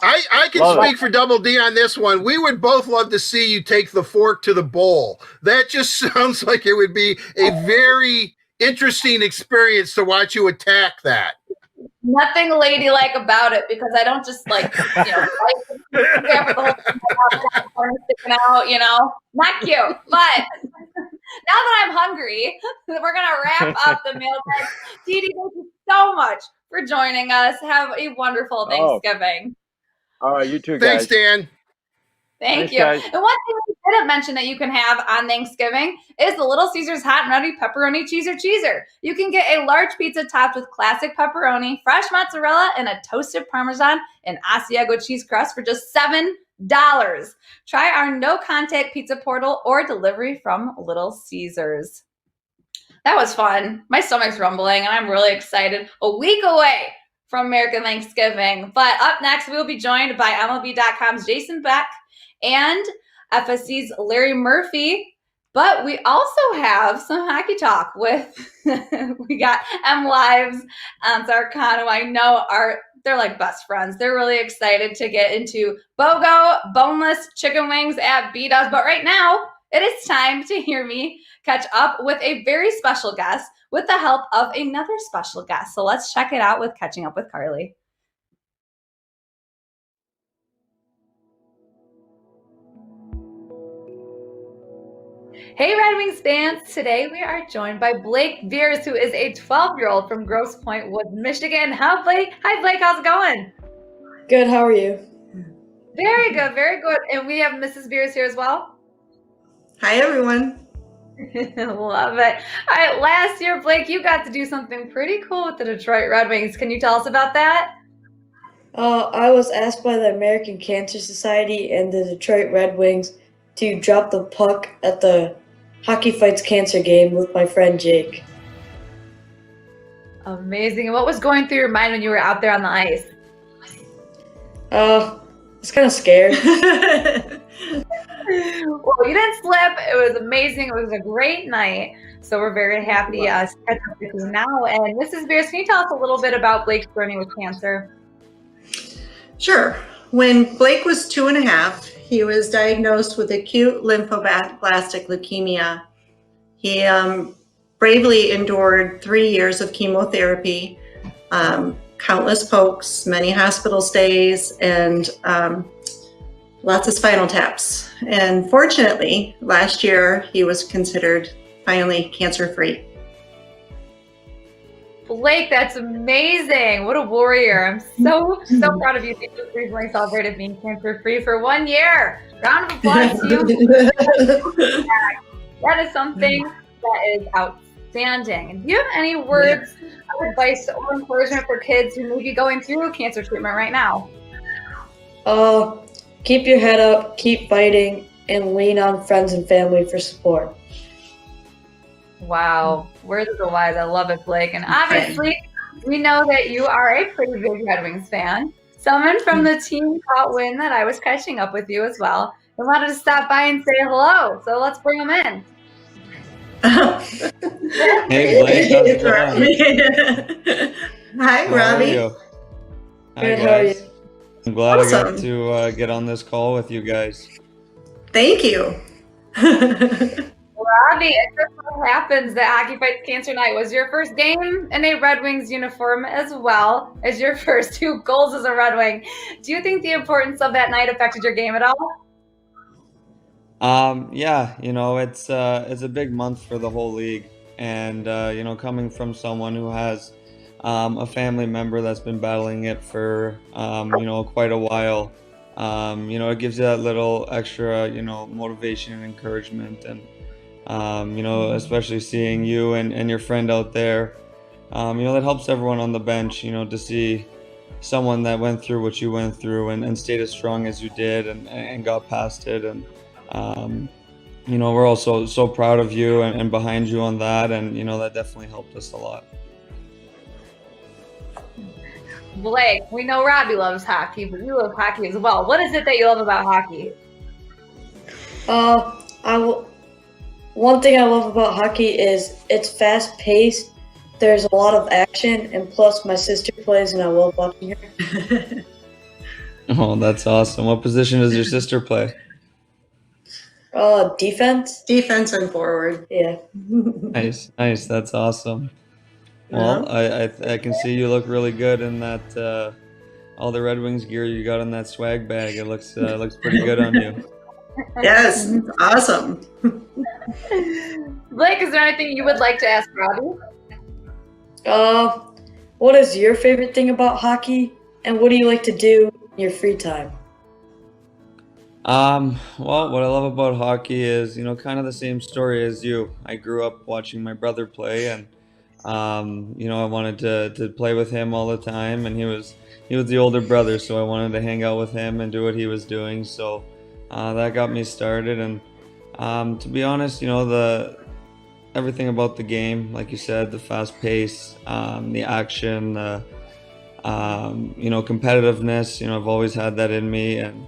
I can speak for Double D on this one. We would both love to see you take the fork to the bowl. That just sounds like it would be a very interesting experience to watch you attack that. Nothing ladylike about it because I don't just like, grab the whole corn sticking out, not cute. But now that I'm hungry, we're going to wrap up the mailbag. Dee Dee, thank you so much for joining us. Have a wonderful Thanksgiving. All right, you too, guys. Thanks, Dan. Thank Thanks, you. guys. And one thing we didn't mention that you can have on Thanksgiving is the Little Caesars Hot and Ready Pepperoni Cheeser. You can get a large pizza topped with classic pepperoni, fresh mozzarella, and a toasted Parmesan and Asiago cheese crust for just $7. Try our no-contact pizza portal or delivery from Little Caesars. That was fun. My stomach's rumbling, and I'm really excited. A week away from American Thanksgiving. But up next, we'll be joined by MLB.com's Jason Beck and FSC's Larry Murphy. But we also have some hockey talk with, we got MLive's Ansar Khan, who I know they're like best friends. They're really excited to get into BOGO, boneless chicken wings at B-Dubs. But right now, it is time to hear me catch up with a very special guest with the help of another special guest. So let's check it out with Catching Up with Carley. Hey, Red Wings fans. Today we are joined by Blake Beers, who is a 12-year-old from Grosse Pointe Woods, Michigan. Hi, Blake. How's it going? Good. How are you? Very good. Very good. And we have Mrs. Beers here as well. Hi, everyone. Love it. All right. Last year, Blake, you got to do something pretty cool with the Detroit Red Wings. Can you tell us about that? I was asked by the American Cancer Society and the Detroit Red Wings to drop the puck at the Hockey Fights Cancer game with my friend Jake. Amazing. And what was going through your mind when you were out there on the ice? I was kind of scared. Well, you didn't slip. It was amazing. It was a great night. So we're very happy to catch up with you now. And Mrs. Beers, can you tell us a little bit about Blake's journey with cancer? Sure. When Blake was 2.5, he was diagnosed with acute lymphoblastic leukemia. He bravely endured 3 years of chemotherapy, countless pokes, many hospital stays, and lots of spinal taps. And fortunately, last year, he was considered finally cancer-free. Blake, that's amazing. What a warrior. I'm so proud of you. You just recently celebrated being cancer-free for 1 year. Round of applause to you. That is something that is outstanding. And do you have any words of advice or encouragement for kids who may be going through cancer treatment right now? Keep your head up, keep fighting, and lean on friends and family for support. Wow, words of the wise. I love it, Blake. And obviously, we know that you are a pretty big Red Wings fan. Someone from the team caught wind that I was catching up with you as well and wanted to stop by and say hello. So let's bring him in. Hey, Blake, how's it going? Hi, How are Robby. you? Hi, Good, how are you? guys. I'm glad I got Awesome. to get on this call with you guys. Thank you. Robbie, it just so happens that Hockey Fights Cancer Night was your first game in a Red Wings uniform as well as your first 2 goals as a Red Wing. Do you think the importance of that night affected your game at all? Yeah, it's a big month for the whole league, and coming from someone who has a family member that's been battling it for quite a while, it gives you that little extra motivation and encouragement, and especially seeing you and your friend out there, that helps everyone on the bench, to see someone that went through what you went through and stayed as strong as you did and got past it. And we're also so proud of you and behind you on that, and that definitely helped us a lot. Blake, we know Robbie loves hockey, but you love hockey as well. What is it that you love about hockey? One thing I love about hockey is it's fast paced. There's a lot of action, and plus my sister plays, and I love watching her. Oh, that's awesome. What position does your sister play? Defense. Defense and forward. Yeah. Nice. That's awesome. Well, I can see you look really good in that all the Red Wings gear you got in that swag bag. It looks pretty good on you. Yes, awesome. Blake, is there anything you would like to ask Robbie? What is your favorite thing about hockey, and what do you like to do in your free time? Well, what I love about hockey is, kind of the same story as you. I grew up watching my brother play, and I wanted to play with him all the time, and he was the older brother, so I wanted to hang out with him and do what he was doing. So that got me started, and to be honest, everything about the game, like you said, the fast pace, the action, competitiveness. I've always had that in me, and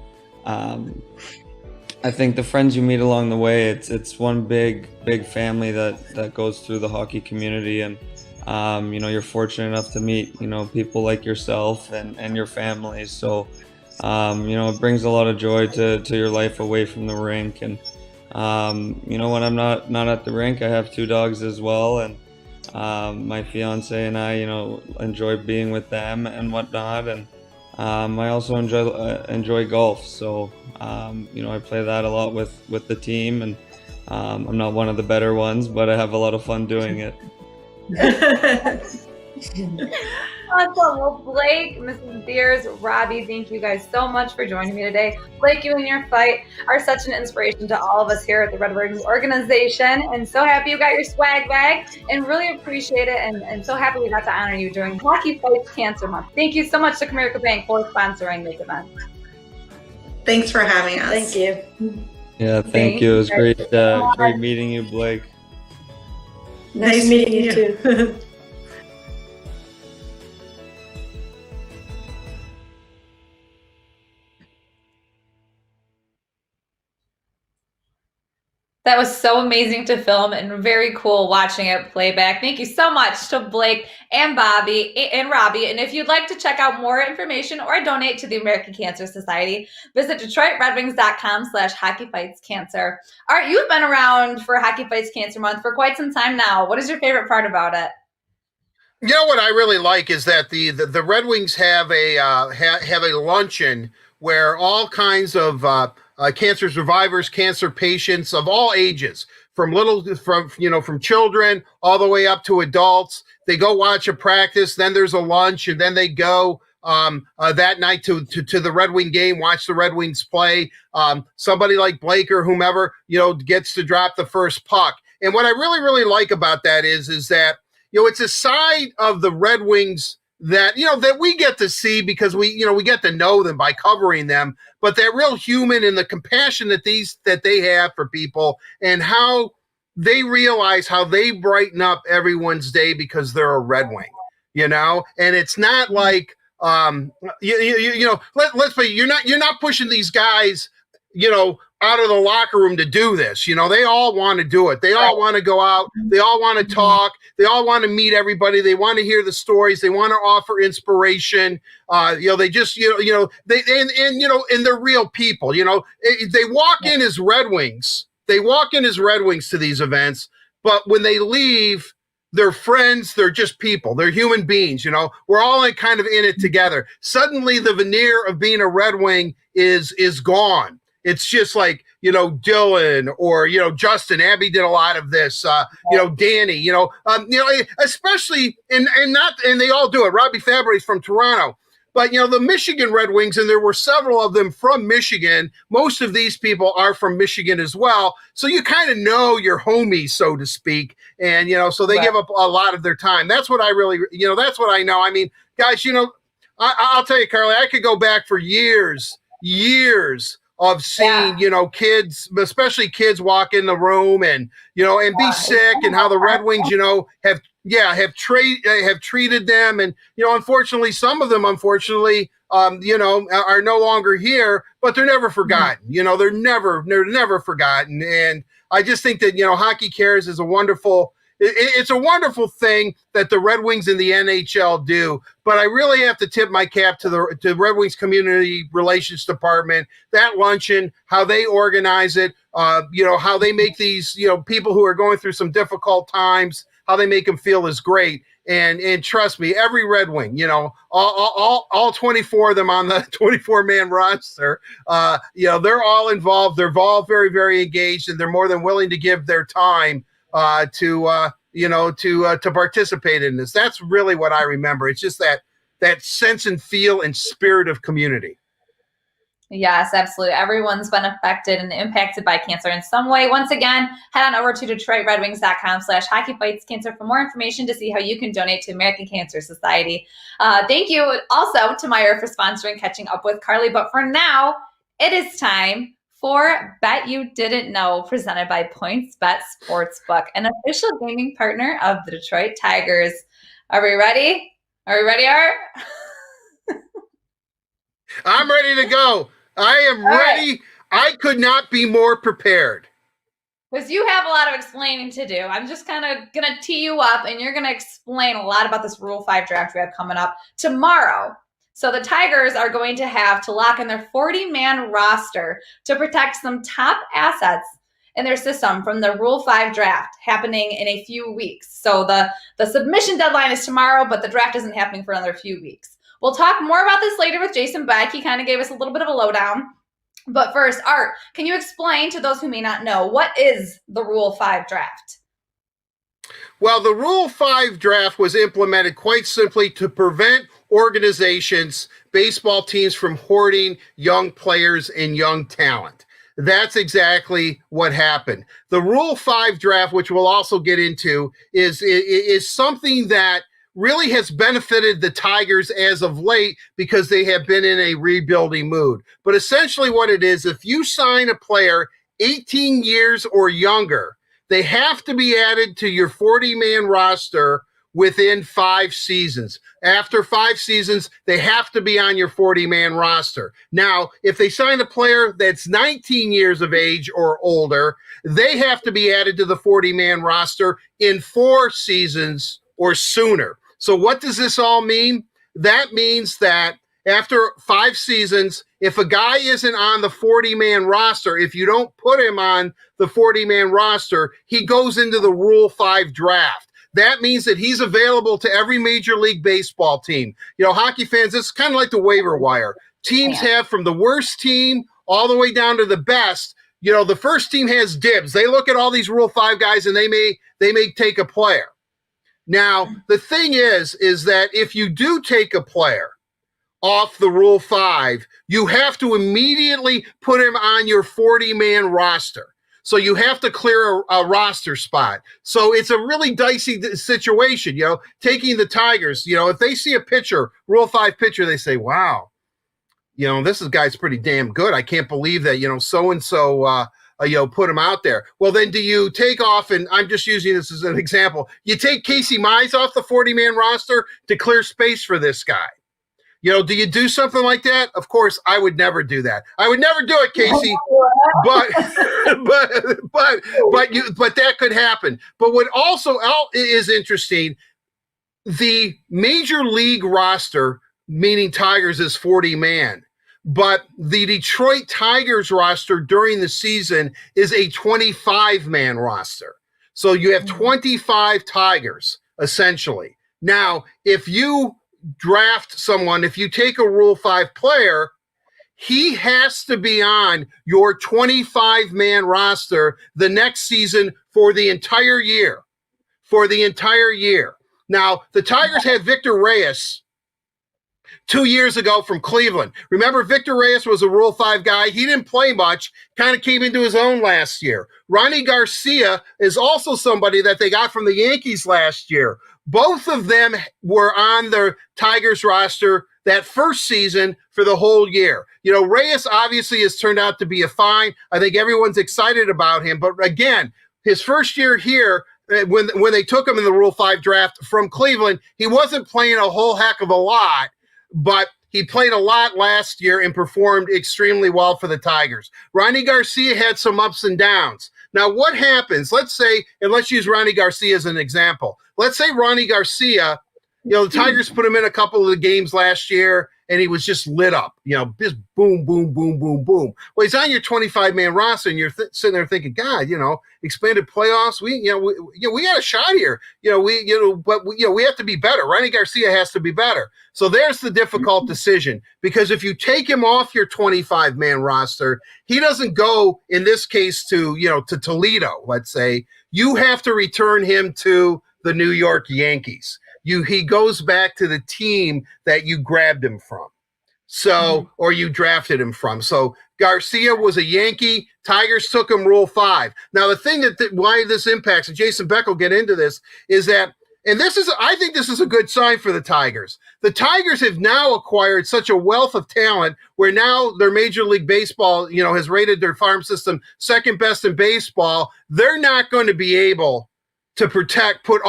I think the friends you meet along the way, it's one big family that goes through the hockey community, and you're fortunate enough to meet people like yourself and your family. So it brings a lot of joy to your life away from the rink. And when I'm not at the rink, I have 2 dogs as well, and my fiance and I enjoy being with them and whatnot. And I also enjoy golf, so I play that a lot with the team, and I'm not one of the better ones, but I have a lot of fun doing it. Awesome. Well, Blake, Mrs. Beers, Robbie, thank you guys so much for joining me today. Blake, you and your fight are such an inspiration to all of us here at the Red Wings organization, and so happy you got your swag bag, and really appreciate it, and so happy we got to honor you during Hockey Fights Cancer Month. Thank you so much to Comerica Bank for sponsoring this event. Thanks for having us. Thank you. Yeah, thank you. It was great meeting you, Blake. Nice meeting you too. That was so amazing to film and very cool watching it playback. Thank you so much to Blake and Robbie. And if you'd like to check out more information or donate to the American Cancer Society, visit DetroitRedWings.com/HockeyFightsCancer. Art, you've been around for Hockey Fights Cancer Month for quite some time now. What is your favorite part about it? You know what I really like is that the Red Wings have a luncheon where all kinds of cancer survivors, cancer patients of all ages, from children all the way up to adults, they go watch a practice. Then there's a lunch, and then they go that night to the Red Wing game, watch the Red Wings play. Somebody like Blake or whomever gets to drop the first puck. And what I really like about that is that it's a side of the Red Wings that that we get to see because we get to know them by covering them, but that real human and the compassion that they have for people, and how they realize how they brighten up everyone's day because they're a Red Wing, and it's not like let's say you're not pushing these guys out of the locker room to do this. You know, they all want to do it. They all want to go out. They all want to talk. They all want to meet everybody. They want to hear the stories. They want to offer inspiration. They just, and they're real people. You know, they walk in as Red Wings. They walk in as Red Wings to these events, but when they leave, they're friends. They're just people. They're human beings. You know, we're all kind of in it together. Suddenly, the veneer of being a Red Wing is gone. It's just like, you know, Dylan or, you know, Justin. Abby did a lot of this. Danny. Especially and they all do it. Robby Fabbri is from Toronto. But, you know, the Michigan Red Wings, and there were several of them from Michigan. Most of these people are from Michigan as well. So you kind of know your homies, so to speak. And, you know, so they give up a lot of their time. That's what I really, that's what I know. I mean, guys, you know, I'll tell you, Carley, I could go back for years of seeing, you know, kids, especially kids walk in the room and, you know, and be sick, and how the Red Wings, you know, have treated them. And, you know, unfortunately, some of them, are no longer here, but they're never forgotten. You know, they're never forgotten. And I just think that, you know, Hockey Cares is it's a wonderful thing that the Red Wings and the NHL do, but I really have to tip my cap to the Red Wings Community Relations Department, that luncheon, how they organize it, how they make these, you know, people who are going through some difficult times, how they make them feel is great. And trust me, every Red Wing, you know, all 24 of them on the 24-man roster, they're all involved. They're all very, very engaged, and they're more than willing to give their time to participate in this. That's really what I remember. It's just that sense and feel and spirit of community. Yes, absolutely. Everyone's been affected and impacted by cancer in some way. Once again, head on over to DetroitRedWings.com/hockeyfightscancer for more information to see how you can donate to American Cancer Society. Thank you also to Meyer for sponsoring Catching Up with Carley. But for now, it is time for Bet You Didn't Know, presented by PointsBet Sportsbook, an official gaming partner of the Detroit Tigers. Are we ready? Are we ready, Art? I'm ready to go. I am ready. Right. I could not be more prepared. Because you have a lot of explaining to do. I'm just kind of going to tee you up, and you're going to explain a lot about this Rule 5 draft we have coming up tomorrow. So the Tigers are going to have to lock in their 40-man roster to protect some top assets in their system from the Rule 5 draft happening in a few weeks. So the submission deadline is tomorrow, but the draft isn't happening for another few weeks. We'll talk more about this later with Jason Beck. He kind of gave us a little bit of a lowdown. But first, Art, can you explain to those who may not know, what is the Rule 5 draft? Well, the Rule 5 draft was implemented quite simply to prevent organizations, baseball teams, from hoarding young players and young talent. That's exactly what happened. The Rule 5 draft, which we'll also get into, is something that really has benefited the Tigers as of late because they have been in a rebuilding mood. But essentially what it is, if you sign a player 18 years or younger, they have to be added to your 40-man roster within 5 seasons. After 5 seasons, they have to be on your 40-man roster. Now, if they sign a player that's 19 years of age or older, they have to be added to the 40-man roster in 4 seasons or sooner. So what does this all mean? That means that after 5 seasons, if a guy isn't on the 40-man roster, if you don't put him on the 40-man roster, he goes into the Rule 5 draft. That means that he's available to every Major League Baseball team. You know, hockey fans, it's kind of like the waiver wire. Teams have from the worst team all the way down to the best. You know, the first team has dibs. They look at all these Rule 5 guys and they may take a player. Now, the thing is that if you do take a player off the Rule 5, you have to immediately put him on your 40-man roster. So you have to clear a roster spot. So it's a really dicey situation, you know, taking the Tigers. You know, if they see a pitcher, Rule 5 pitcher, they say, wow, you know, this guy's pretty damn good. I can't believe that, you know, so-and-so, put him out there. Well, then do you take off, and I'm just using this as an example, you take Casey Mize off the 40-man roster to clear space for this guy. Do you do something like that? Of course, I would never do that. I would never do it, Casey. but that could happen. But what also is interesting, the major league roster, meaning Tigers, is 40-man. But the Detroit Tigers roster during the season is a 25-man roster. So you have 25 Tigers, essentially. Now, if you draft someone, if you take a Rule 5 player, he has to be on your 25-man roster the next season for the entire year. Now, the Tigers had Victor Reyes 2 years ago from Cleveland. Remember, Victor Reyes was a Rule 5 guy. He didn't play much, kind of came into his own last year. Ronnie Garcia is also somebody that they got from the Yankees last year. Both of them were on the Tigers roster that first season for the whole year. Reyes obviously has turned out to be a find. I think everyone's excited about him. But again, his first year here, when they took him in the Rule 5 draft from Cleveland, he wasn't playing a whole heck of a lot, but he played a lot last year and performed extremely well for the Tigers. Ronnie Garcia had some ups and downs. Now, what happens? Let's say, and let's use Ronnie Garcia as an example. Let's say Ronnie Garcia, the Tigers put him in a couple of the games last year, and he was just lit up. Just boom, boom, boom, boom, boom. Well, he's on your 25-man roster, and you're sitting there thinking, God, expanded playoffs. We got a shot here. But we have to be better. Ronnie Garcia has to be better. So there's the difficult decision, because if you take him off your 25-man roster, he doesn't go, in this case, to Toledo. Let's say you have to return him to the New York Yankees. He goes back to the team that you grabbed him from. So, or you drafted him from. So Garcia was a Yankee. Tigers took him Rule 5. Now, the thing why this impacts, and Jason Beck will get into this, is that, and I think this is a good sign for the Tigers. The Tigers have now acquired such a wealth of talent where now their Major League Baseball, has rated their farm system second best in baseball. They're not going to be able to put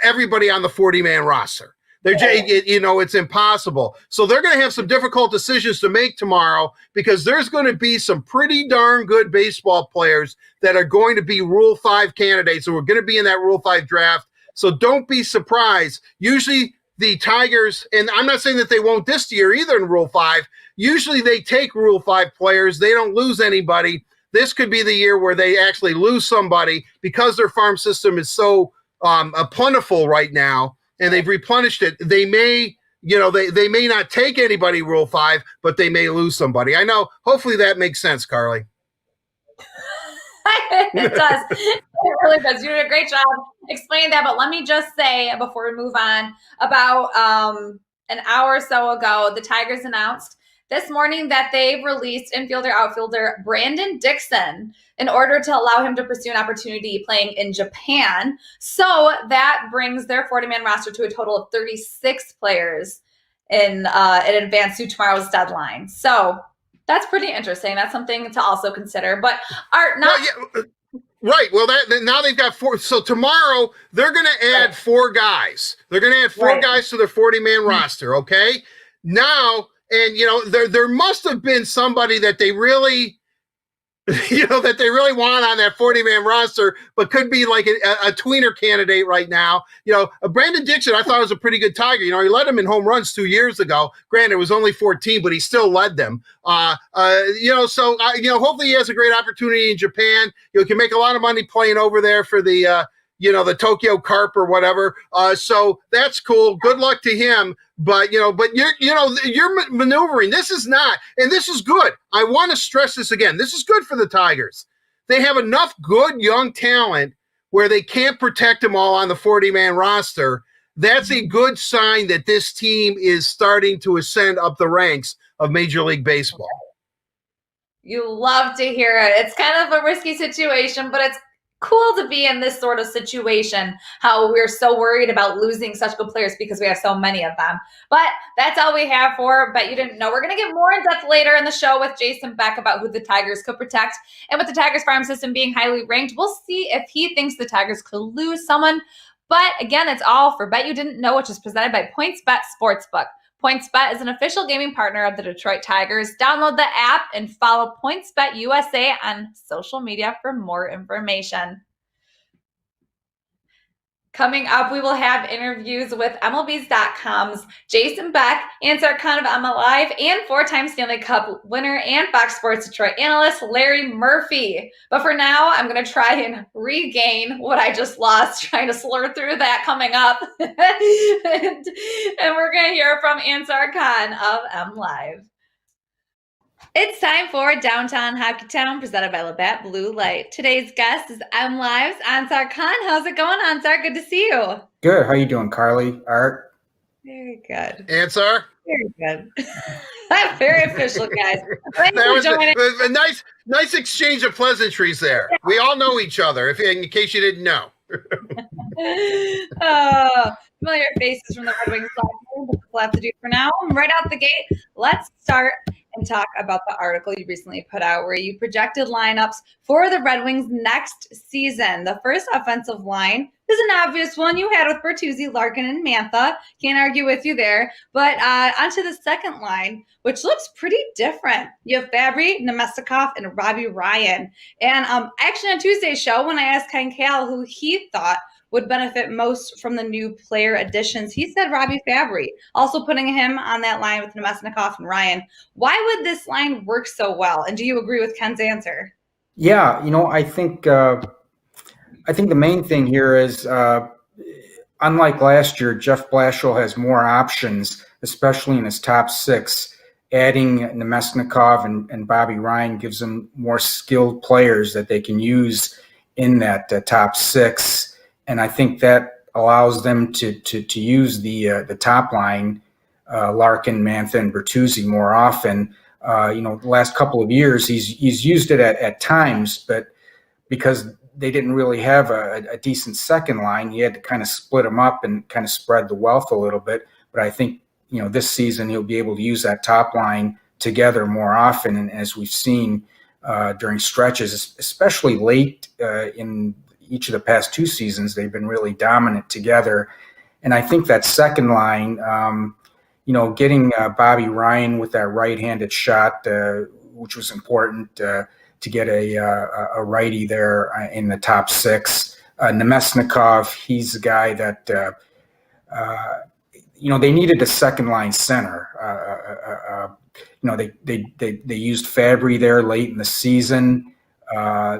everybody on the 40-man roster. It's impossible. So they're going to have some difficult decisions to make tomorrow, because there's going to be some pretty darn good baseball players that are going to be Rule 5 candidates, who are going to be in that Rule 5 draft. So don't be surprised. Usually the Tigers, and I'm not saying that they won't this year either in Rule 5, usually they take Rule 5 players. They don't lose anybody. This could be the year where they actually lose somebody, because their farm system is so plentiful right now, and they've replenished it. They may, they may not take anybody Rule 5, but they may lose somebody. I know. Hopefully that makes sense, Carly. It does. It really does. You did a great job explaining that. But let me just say, before we move on, about an hour or so ago, the Tigers announced this morning that they've released outfielder Brandon Dixon in order to allow him to pursue an opportunity playing in Japan. So that brings their 40-man roster to a total of 36 players in advance to tomorrow's deadline. So that's pretty interesting. That's something to also consider. But right. Well, now they've got 4. So tomorrow they're going to add 4 guys. They're going to add 4 guys to their 40-man roster. Okay. Now, and there must have been somebody that they really, that they really want on that 40-man roster, but could be like a tweener candidate right now. Brandon Dixon, I thought was a pretty good Tiger. He led them in home runs 2 years ago. Granted, it was only 14, but he still led them. So hopefully he has a great opportunity in Japan. He can make a lot of money playing over there for the Tokyo Carp or whatever. So that's cool. Good luck to him. But you're maneuvering. This is not, and this is good. I want to stress this again. This is good for the Tigers. They have enough good young talent where they can't protect them all on the 40-man roster. That's a good sign that this team is starting to ascend up the ranks of Major League Baseball. You love to hear it. It's kind of a risky situation, but it's cool to be in this sort of situation, how we're so worried about losing such good players because we have so many of them. But that's all we have for Bet You Didn't Know. We're going to get more in depth later in the show with Jason Beck about who the Tigers could protect. And with the Tigers farm system being highly ranked, we'll see if he thinks the Tigers could lose someone. But again, it's all for Bet You Didn't Know, which is presented by PointsBet Sportsbook. PointsBet is an official gaming partner of the Detroit Tigers. Download the app and follow PointsBet USA on social media for more information. Coming up, we will have interviews with MLBs.com's Jason Beck, Ansar Khan of ML Live, and four-time Stanley Cup winner and Fox Sports Detroit analyst Larry Murphy. But for now, I'm going to try and regain what I just lost, trying to slur through that coming up. and we're going to hear from Ansar Khan of M Live. It's time for Downtown Hockey Town, presented by Labatt Blue Light. Today's guest is M Live's Ansar Khan. How's it going, Ansar? Good to see you. Good. How you doing, Carley? Art? Very good. Ansar? Very good. Very official, guys. Thanks That for was joining. a nice exchange of pleasantries there. Yeah. We all know each other, in case you didn't know. Familiar faces from the Red Wings side. We'll have to do for now. Right out the gate, let's start and talk about the article you recently put out where you projected lineups for the Red Wings next season. The first offensive line is an obvious one you had with Bertuzzi, Larkin, and Mantha. Can't argue with you there. But onto the second line, which looks pretty different. You have Fabbri, Nemesnikov, and Robbie Ryan. And actually on Tuesday's show, when I asked Ken Kale who he thought would benefit most from the new player additions, he said Robby Fabbri, also putting him on that line with Nemesnikov and Ryan. Why would this line work so well? And do you agree with Ken's answer? Yeah, I think the main thing here is, unlike last year, Jeff Blashill has more options, especially in his top six. Adding Nemesnikov and Bobby Ryan gives them more skilled players that they can use in that top six. And I think that allows them to use the top line, Larkin, Mantha, and Bertuzzi more often. The last couple of years he's used it at times, but because they didn't really have a decent second line, he had to kind of split them up and kind of spread the wealth a little bit. But I think this season he'll be able to use that top line together more often, and as we've seen during stretches, especially late in each of the past two seasons, they've been really dominant together. And I think that second line, getting Bobby Ryan with that right-handed shot, which was important to get a righty there in the top six. Nemesnikov, he's a guy that, they needed a second line center. They used Fabbri there late in the season.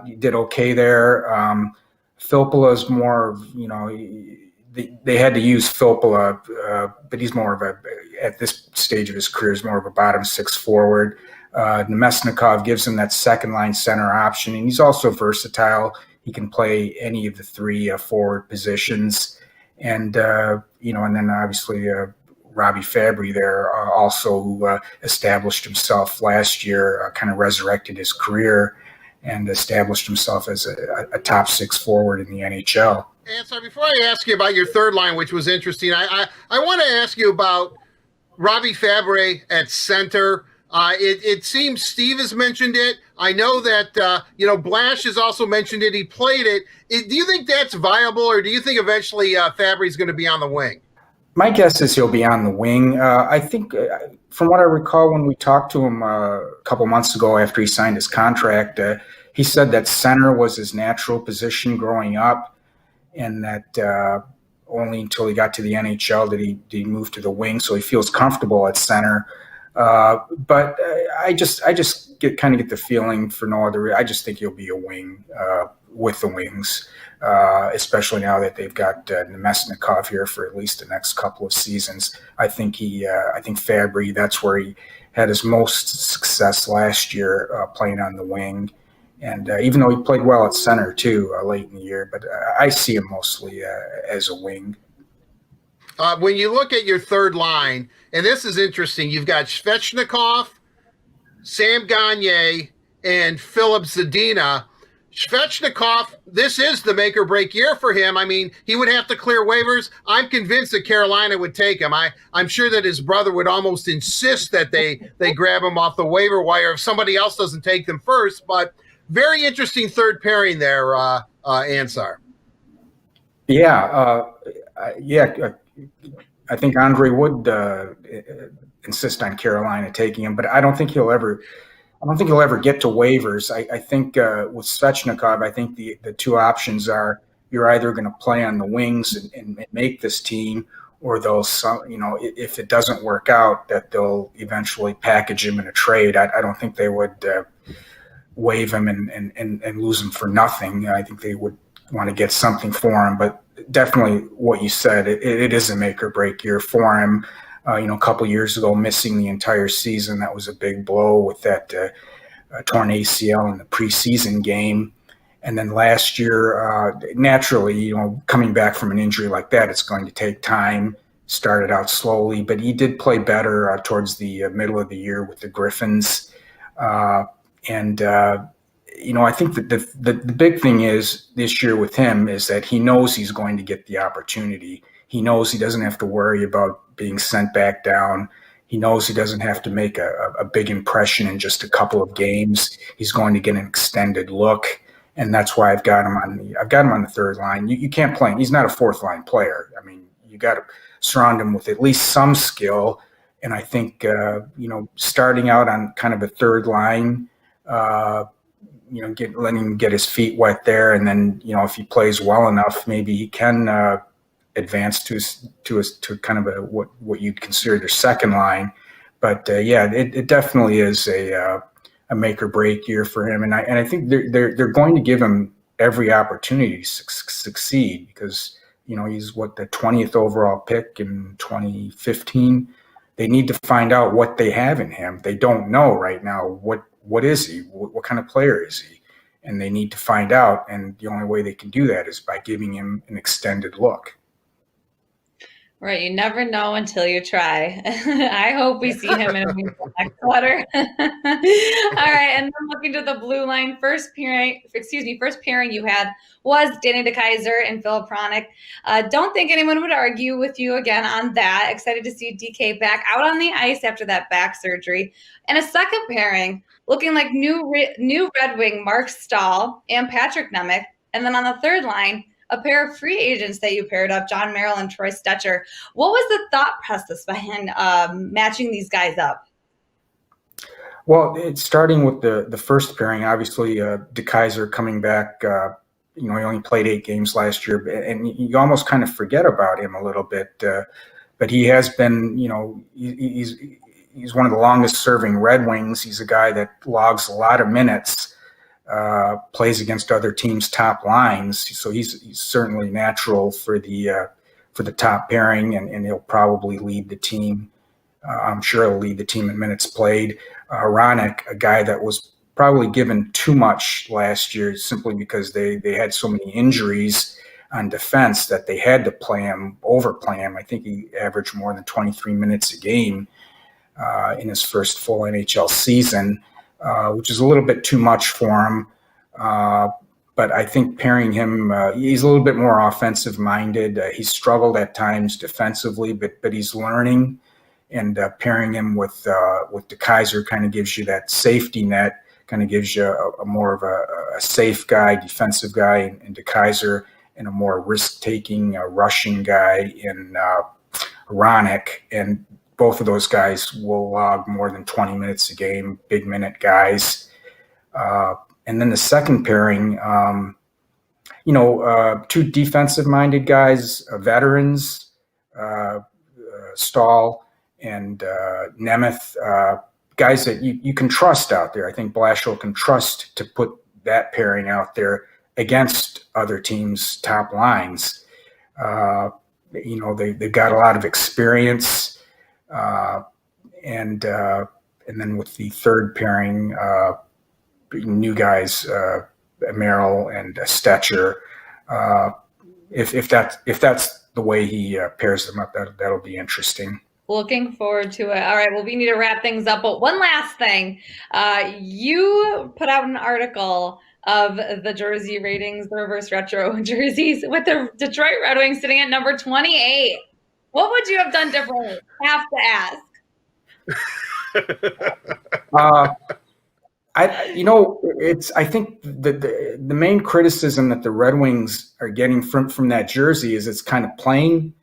He did okay there. Filppula is more, they had to use Filppula, but he's more of at this stage of his career, is more of a bottom six forward. Nemesnikov gives him that second line center option, and he's also versatile. He can play any of the three forward positions. And, and then obviously Robby Fabbri there also, who established himself last year, kind of resurrected his career and established himself as a top six forward in the NHL. Ansar, before I ask you about your third line, which was interesting, I want to ask you about Robby Fabbri at center. It seems Steve has mentioned it. I know that, Blash has also mentioned it. He played it. Do you think that's viable, or do you think eventually Fabbri's going to be on the wing? My guess is he'll be on the wing. I think, from what I recall, when we talked to him a couple months ago after he signed his contract, he said that center was his natural position growing up, and that only until he got to the NHL did he move to the wing. So he feels comfortable at center. But I just get the feeling, for no other reason, I just think he'll be a wing with the Wings, especially now that they've got Nemesnikov here for at least the next couple of seasons. I think Fabbri, that's where he had his most success last year, playing on the wing. And even though he played well at center too late in the year, but I see him mostly as a wing. When you look at your third line, and this is interesting, you've got Svechnikov, Sam Gagner, and Filip Zadina. Svechnikov, this is the make or break year for him. I mean, he would have to clear waivers. I'm convinced that Carolina would take him. I'm sure that his brother would almost insist that they grab him off the waiver wire if somebody else doesn't take them first. But very interesting third pairing there, Ansar. I think Andre would insist on Carolina taking him, but I don't think he'll ever get to waivers. I think with Svechnikov, I think the two options are you're either going to play on the wings and make this team, or they'll, if it doesn't work out, that they'll eventually package him in a trade. I don't think they would waive him and lose him for nothing. I think they would want to get something for him, but definitely what you said, it is a make or break year for him. A couple years ago, missing the entire season, that was a big blow with that torn ACL in the preseason game. And then last year, naturally, coming back from an injury like that, it's going to take time. Started out slowly, but he did play better towards the middle of the year with the Griffins. I think that the big thing is this year with him is that he knows he's going to get the opportunity. He knows he doesn't have to worry about being sent back down. He knows he doesn't have to make a big impression in just a couple of games. He's going to get an extended look, and that's why I've got him on the third line. You can't play him. He's not a fourth line player. I mean, you got to surround him with at least some skill. And I think starting out on kind of a third line, letting him get his feet wet there, and then if he plays well enough, maybe he can advance to kind of what you'd consider their second line. But it definitely is a make or break year for him, and I think they're going to give him every opportunity to succeed because he's the 20th overall pick in 2015. They need to find out what they have in him. They don't know right now what is he, what kind of player is he, and they need to find out. And the only way they can do that is by giving him an extended look. Right, you never know until you try. I hope we see him in a next quarter. All right, and then looking to the blue line, first pairing you had was Danny DeKeyser and Philip Hronek. Don't think anyone would argue with you again on that. Excited to see DK back out on the ice after that back surgery. And a second pairing, looking like new Red Wing Mark Stahl and Patrick Nemec. And then on the third line, a pair of free agents that you paired up, John Merrill and Troy Stetcher. What was the thought process behind matching these guys up? Well, it's starting with the first pairing. Obviously, DeKeyser coming back. He only played 8 games last year, and you almost kind of forget about him a little bit. But he has been, he's one of the longest-serving Red Wings. He's a guy that logs a lot of minutes. Plays against other teams' top lines, so he's certainly natural for the top pairing, and he'll probably lead the team. I'm sure he'll lead the team in minutes played. Hronek, a guy that was probably given too much last year simply because they had so many injuries on defense that they had to overplay him. I think he averaged more than 23 minutes a game in his first full NHL season. Which is a little bit too much for him. But I think pairing him, he's a little bit more offensive-minded. He's struggled at times defensively, but he's learning. And pairing him with DeKeyser kind of gives you that safety net, kind of gives you a more of a safe guy, defensive guy in DeKeyser, and a more risk-taking, rushing guy in Hronek. And both of those guys will log more than 20 minutes a game, big minute guys. And then the second pairing, two defensive-minded guys, veterans, Stahl and Nemeth, guys that you can trust out there. I think Blashill can trust to put that pairing out there against other teams' top lines. They've got a lot of experience. And then with the third pairing, new guys, Merrill and Stetcher. If that's the way he pairs them up, that'll be interesting. Looking forward to it. All right, well, we need to wrap things up. But one last thing, you put out an article of the jersey ratings, the reverse retro jerseys, with the Detroit Red Wings sitting at number 28. What would you have done differently? Have to ask. I think the main criticism that the Red Wings are getting from that jersey is it's kind of plain,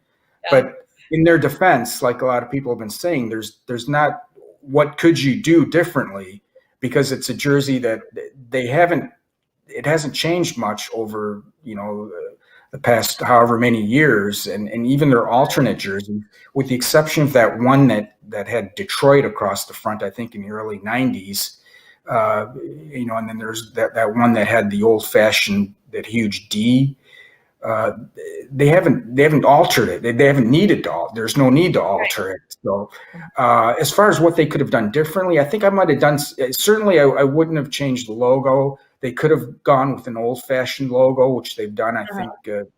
but in their defense, like a lot of people have been saying, there's not what could you do differently, because it's a jersey that it hasn't changed much over, the past however many years, and even their alternate jersey, with the exception of that one that had Detroit across the front, I think in the early 90s, and then there's that one that had the old fashioned, that huge D. They haven't altered it. They haven't needed to. There's no need to alter it. So, as far as what they could have done differently, I think I might have done. Certainly, I wouldn't have changed the logo. They could have gone with an old-fashioned logo, which they've done, I think,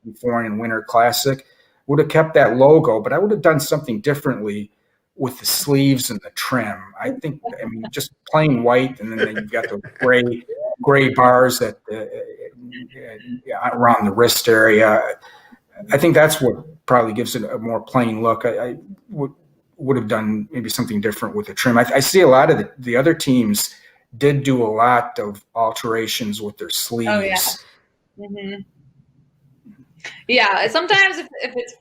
before in Winter Classic. Would have kept that logo, but I would have done something differently with the sleeves and the trim. I mean, just plain white, and then you've got the gray bars that around the wrist area. I think that's what probably gives it a more plain look. I would have done maybe something different with the trim. I see a lot of the other teams did do a lot of alterations with their sleeves. Oh, yeah. Mm-hmm. Yeah, sometimes if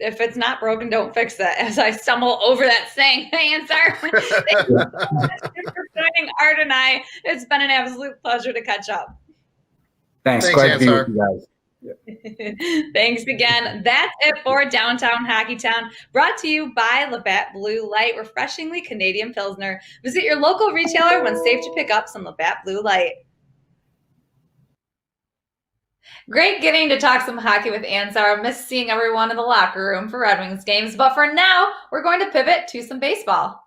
it's not broken, don't fix it. As I stumble over that saying, Ansar. Thank you so much for joining Art and I. It's been an absolute pleasure to catch up. Thanks glad to be with you guys. Thanks again. That's it for Downtown Hockey Town, brought to you by Labatt Blue Light, refreshingly Canadian Pilsner. Visit your local retailer when safe to pick up some Labatt Blue Light. Great getting to talk some hockey with Ansar. Miss seeing everyone in the locker room for Red Wings games, but for now, we're going to pivot to some baseball.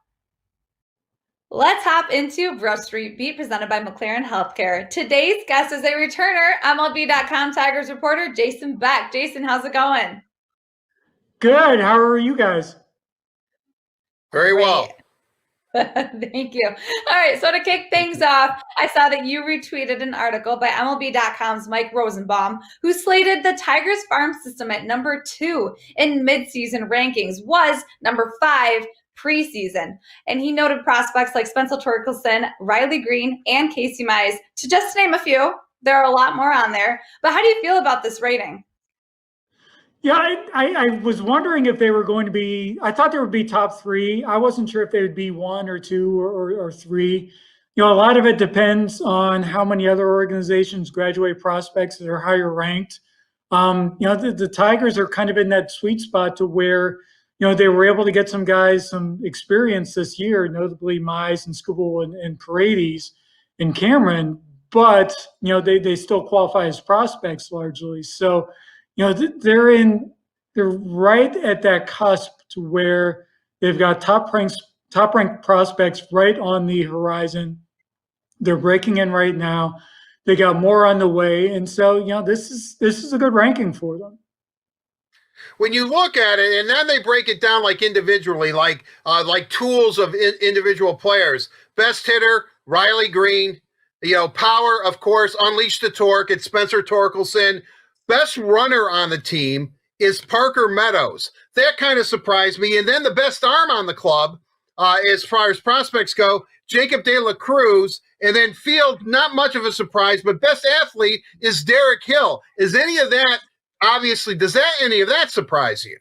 Let's hop into Brush Street Beat, presented by McLaren Healthcare. Today's guest is a returner, MLB.com Tigers reporter, Jason Beck. Jason, how's it going? Good. How are you guys? Very well. Thank you. All right, so to kick things off, I saw that you retweeted an article by MLB.com's Mike Rosenbaum, who slated the Tigers farm system at number 2 in midseason rankings, was number 5 preseason. And he noted prospects like Spencer Torkelson, Riley Green, and Casey Mize, to just name a few. There are a lot more on there. But how do you feel about this rating? Yeah, I was wondering if they were going to be, I thought there would be top 3. I wasn't sure if they would be 1 or 2 or 3. A lot of it depends on how many other organizations graduate prospects that are higher ranked. The Tigers are kind of in that sweet spot to where they were able to get some guys some experience this year, notably Mize and Skubal and Paredes and Cameron, but they still qualify as prospects largely. So they're right at that cusp to where they've got top ranked prospects right on the horizon. They're breaking in right now. They got more on the way, and so this is a good ranking for them. When you look at it, and then they break it down like individually, like tools of individual players. Best hitter, Riley Green. Power, of course, Unleash the Torque. It's Spencer Torkelson. Best runner on the team is Parker Meadows. That kind of surprised me. And then the best arm on the club, as far as prospects go, Jacob De La Cruz. And then field, not much of a surprise, but best athlete is Derek Hill. Is any of that, obviously, does any of that surprise you?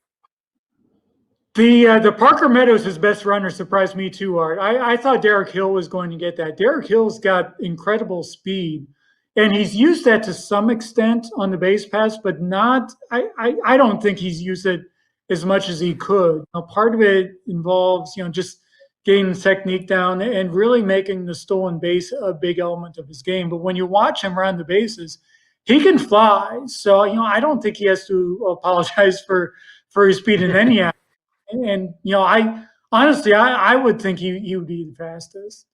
The Parker Meadows, his best runner, surprised me too, Art. I thought Derek Hill was going to get that. Derek Hill's got incredible speed, and he's used that to some extent on the base pass, but not. I don't think he's used it as much as he could. Now, part of it involves just getting the technique down and really making the stolen base a big element of his game. But when you watch him around the bases, he can fly. So I don't think he has to apologize for his speed in any aspect. And I honestly would think he would be the fastest.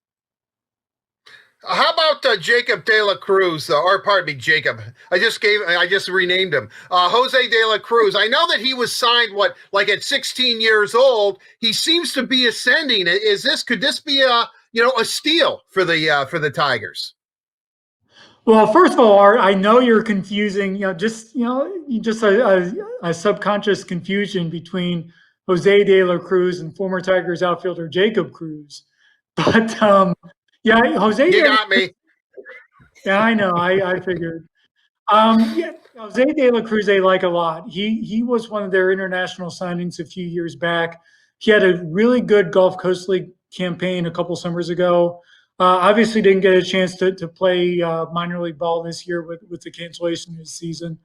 How about Jacob De La Cruz, or pardon me, Jacob? I just renamed him. Jose De La Cruz. I know that he was signed at 16 years old. He seems to be ascending. Could this be a steal for the Tigers? Well, first of all, Art, I know you're confusing, just a subconscious confusion between Jose De La Cruz and former Tigers outfielder Jacob Cruz. But Jose. You got me. Yeah, I know. I figured. Yeah, Jose De La Cruz they like a lot. He was one of their international signings a few years back. He had a really good Gulf Coast League campaign a couple summers ago. Obviously, didn't get a chance to play minor league ball this year with the cancellation of his season,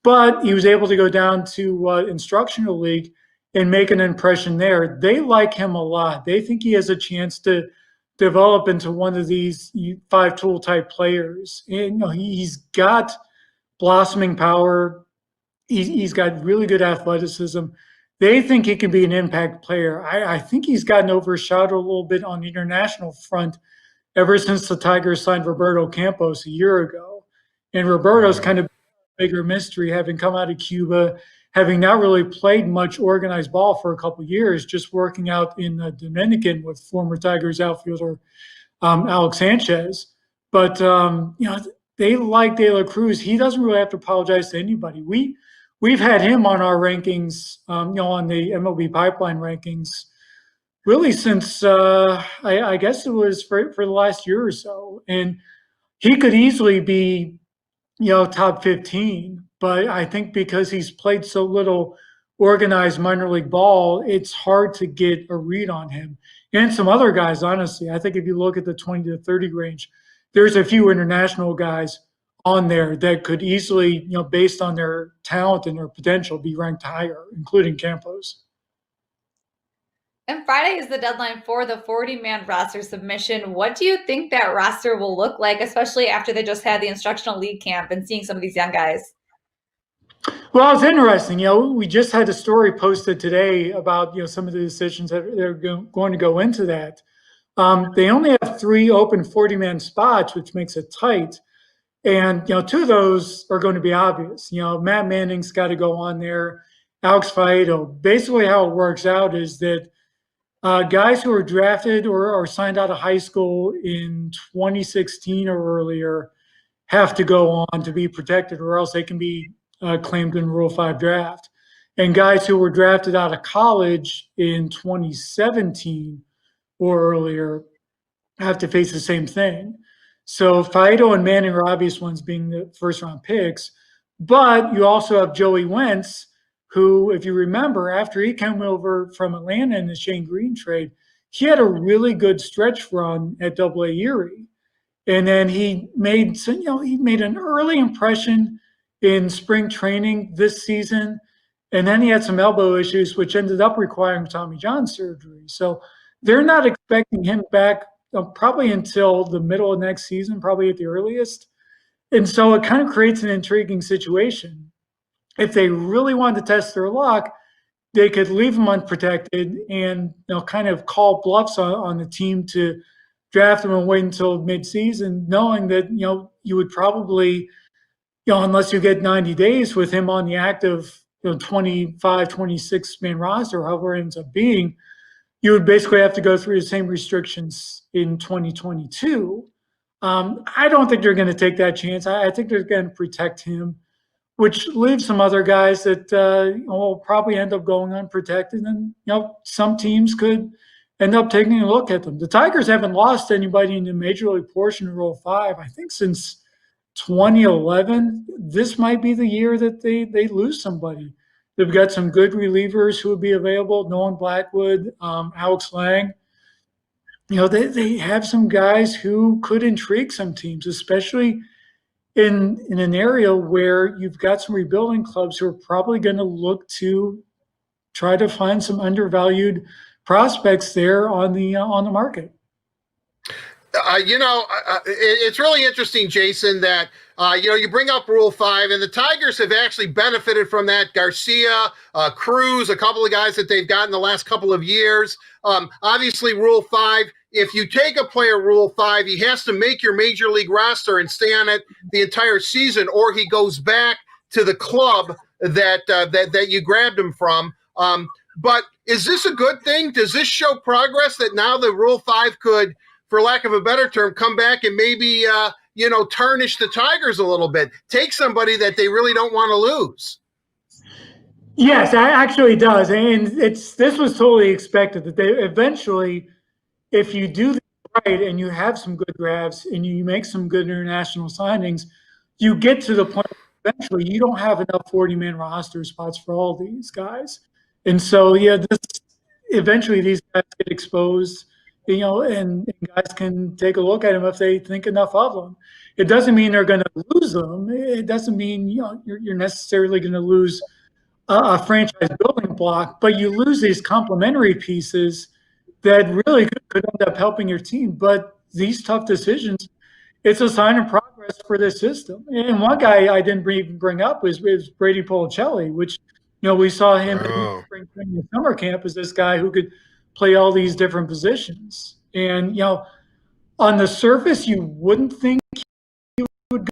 but he was able to go down to instructional league and make an impression there. They like him a lot. They think he has a chance to develop into one of these five-tool type players. And he's got blossoming power. He's got really good athleticism. They think he can be an impact player. I think he's gotten overshadowed a little bit on the international front ever since the Tigers signed Roberto Campos a year ago. And Roberto's kind of a bigger mystery, having come out of Cuba, having not really played much organized ball for a couple of years, just working out in the Dominican with former Tigers outfielder Alex Sanchez. But they like De La Cruz. He doesn't really have to apologize to anybody. We've had him on our rankings, on the MLB Pipeline rankings, really since I guess it was for the last year or so. And he could easily be, top 15. But I think because he's played so little organized minor league ball, it's hard to get a read on him. And some other guys, honestly, I think if you look at the 20 to 30 range, there's a few international guys on there that could easily, based on their talent and their potential, be ranked higher, including Campos. And Friday is the deadline for the 40-man roster submission. What do you think that roster will look like, especially after they just had the instructional league camp and seeing some of these young guys? Well, it's interesting. We just had a story posted today about, some of the decisions that are going to go into that. They only have 3 open 40-man spots, which makes it tight. And, 2 of those are going to be obvious. Matt Manning's got to go on there. Alex Faedo. Basically how it works out is that guys who are drafted or signed out of high school in 2016 or earlier have to go on to be protected, or else they can be claimed in Rule 5 draft. And guys who were drafted out of college in 2017 or earlier have to face the same thing. So Faedo and Manning are obvious ones, being the first-round picks. But you also have Joey Wentz, who, if you remember, after he came over from Atlanta in the Shane Green trade, he had a really good stretch run at Double-A Erie. And then he made an early impression in spring training this season. And then he had some elbow issues, which ended up requiring Tommy John surgery. So they're not expecting him back probably until the middle of next season, probably at the earliest. And so it kind of creates an intriguing situation. If they really wanted to test their luck, they could leave him unprotected and kind of call bluffs on the team to draft him and wait until midseason, knowing that you would probably, unless you get 90 days with him on the active 25, 26 man roster, however it ends up being, you would basically have to go through the same restrictions in 2022. I don't think they're going to take that chance. I think they're going to protect him, which leaves some other guys that will probably end up going unprotected. And, some teams could end up taking a look at them. The Tigers haven't lost anybody in the major league portion of Rule 5, I think, since 2011. This might be the year that they lose somebody. They've got some good relievers who would be available. Nolan Blackwood, Alex Lang. They have some guys who could intrigue some teams, especially in an area where you've got some rebuilding clubs who are probably going to look to try to find some undervalued prospects there on the market. It's really interesting, Jason, that, you bring up Rule 5, and the Tigers have actually benefited from that. Garcia, Cruz, a couple of guys that they've gotten the last couple of years. Obviously, Rule 5, if you take a player Rule 5, he has to make your major league roster and stay on it the entire season, or he goes back to the club that you grabbed him from. But is this a good thing? Does this show progress that now the Rule 5 could, for lack of a better term, come back and maybe, tarnish the Tigers a little bit, take somebody that they really don't want to lose? Yes, actually it does. And this was totally expected that they eventually, if you do this right and you have some good grabs and you make some good international signings, you get to the point eventually you don't have enough 40-man roster spots for all these guys. And so, yeah, eventually these guys get exposed, and guys can take a look at them if they think enough of them. It doesn't mean they're going to lose them. It doesn't mean, you're necessarily going to lose a franchise building block, but you lose these complementary pieces that really could end up helping your team. But these tough decisions, it's a sign of progress for this system. And one guy I didn't even bring up was Brady Policelli, which, we saw him in spring training and summer camp as this guy who could play all these different positions. And, on the surface, you wouldn't think he would go.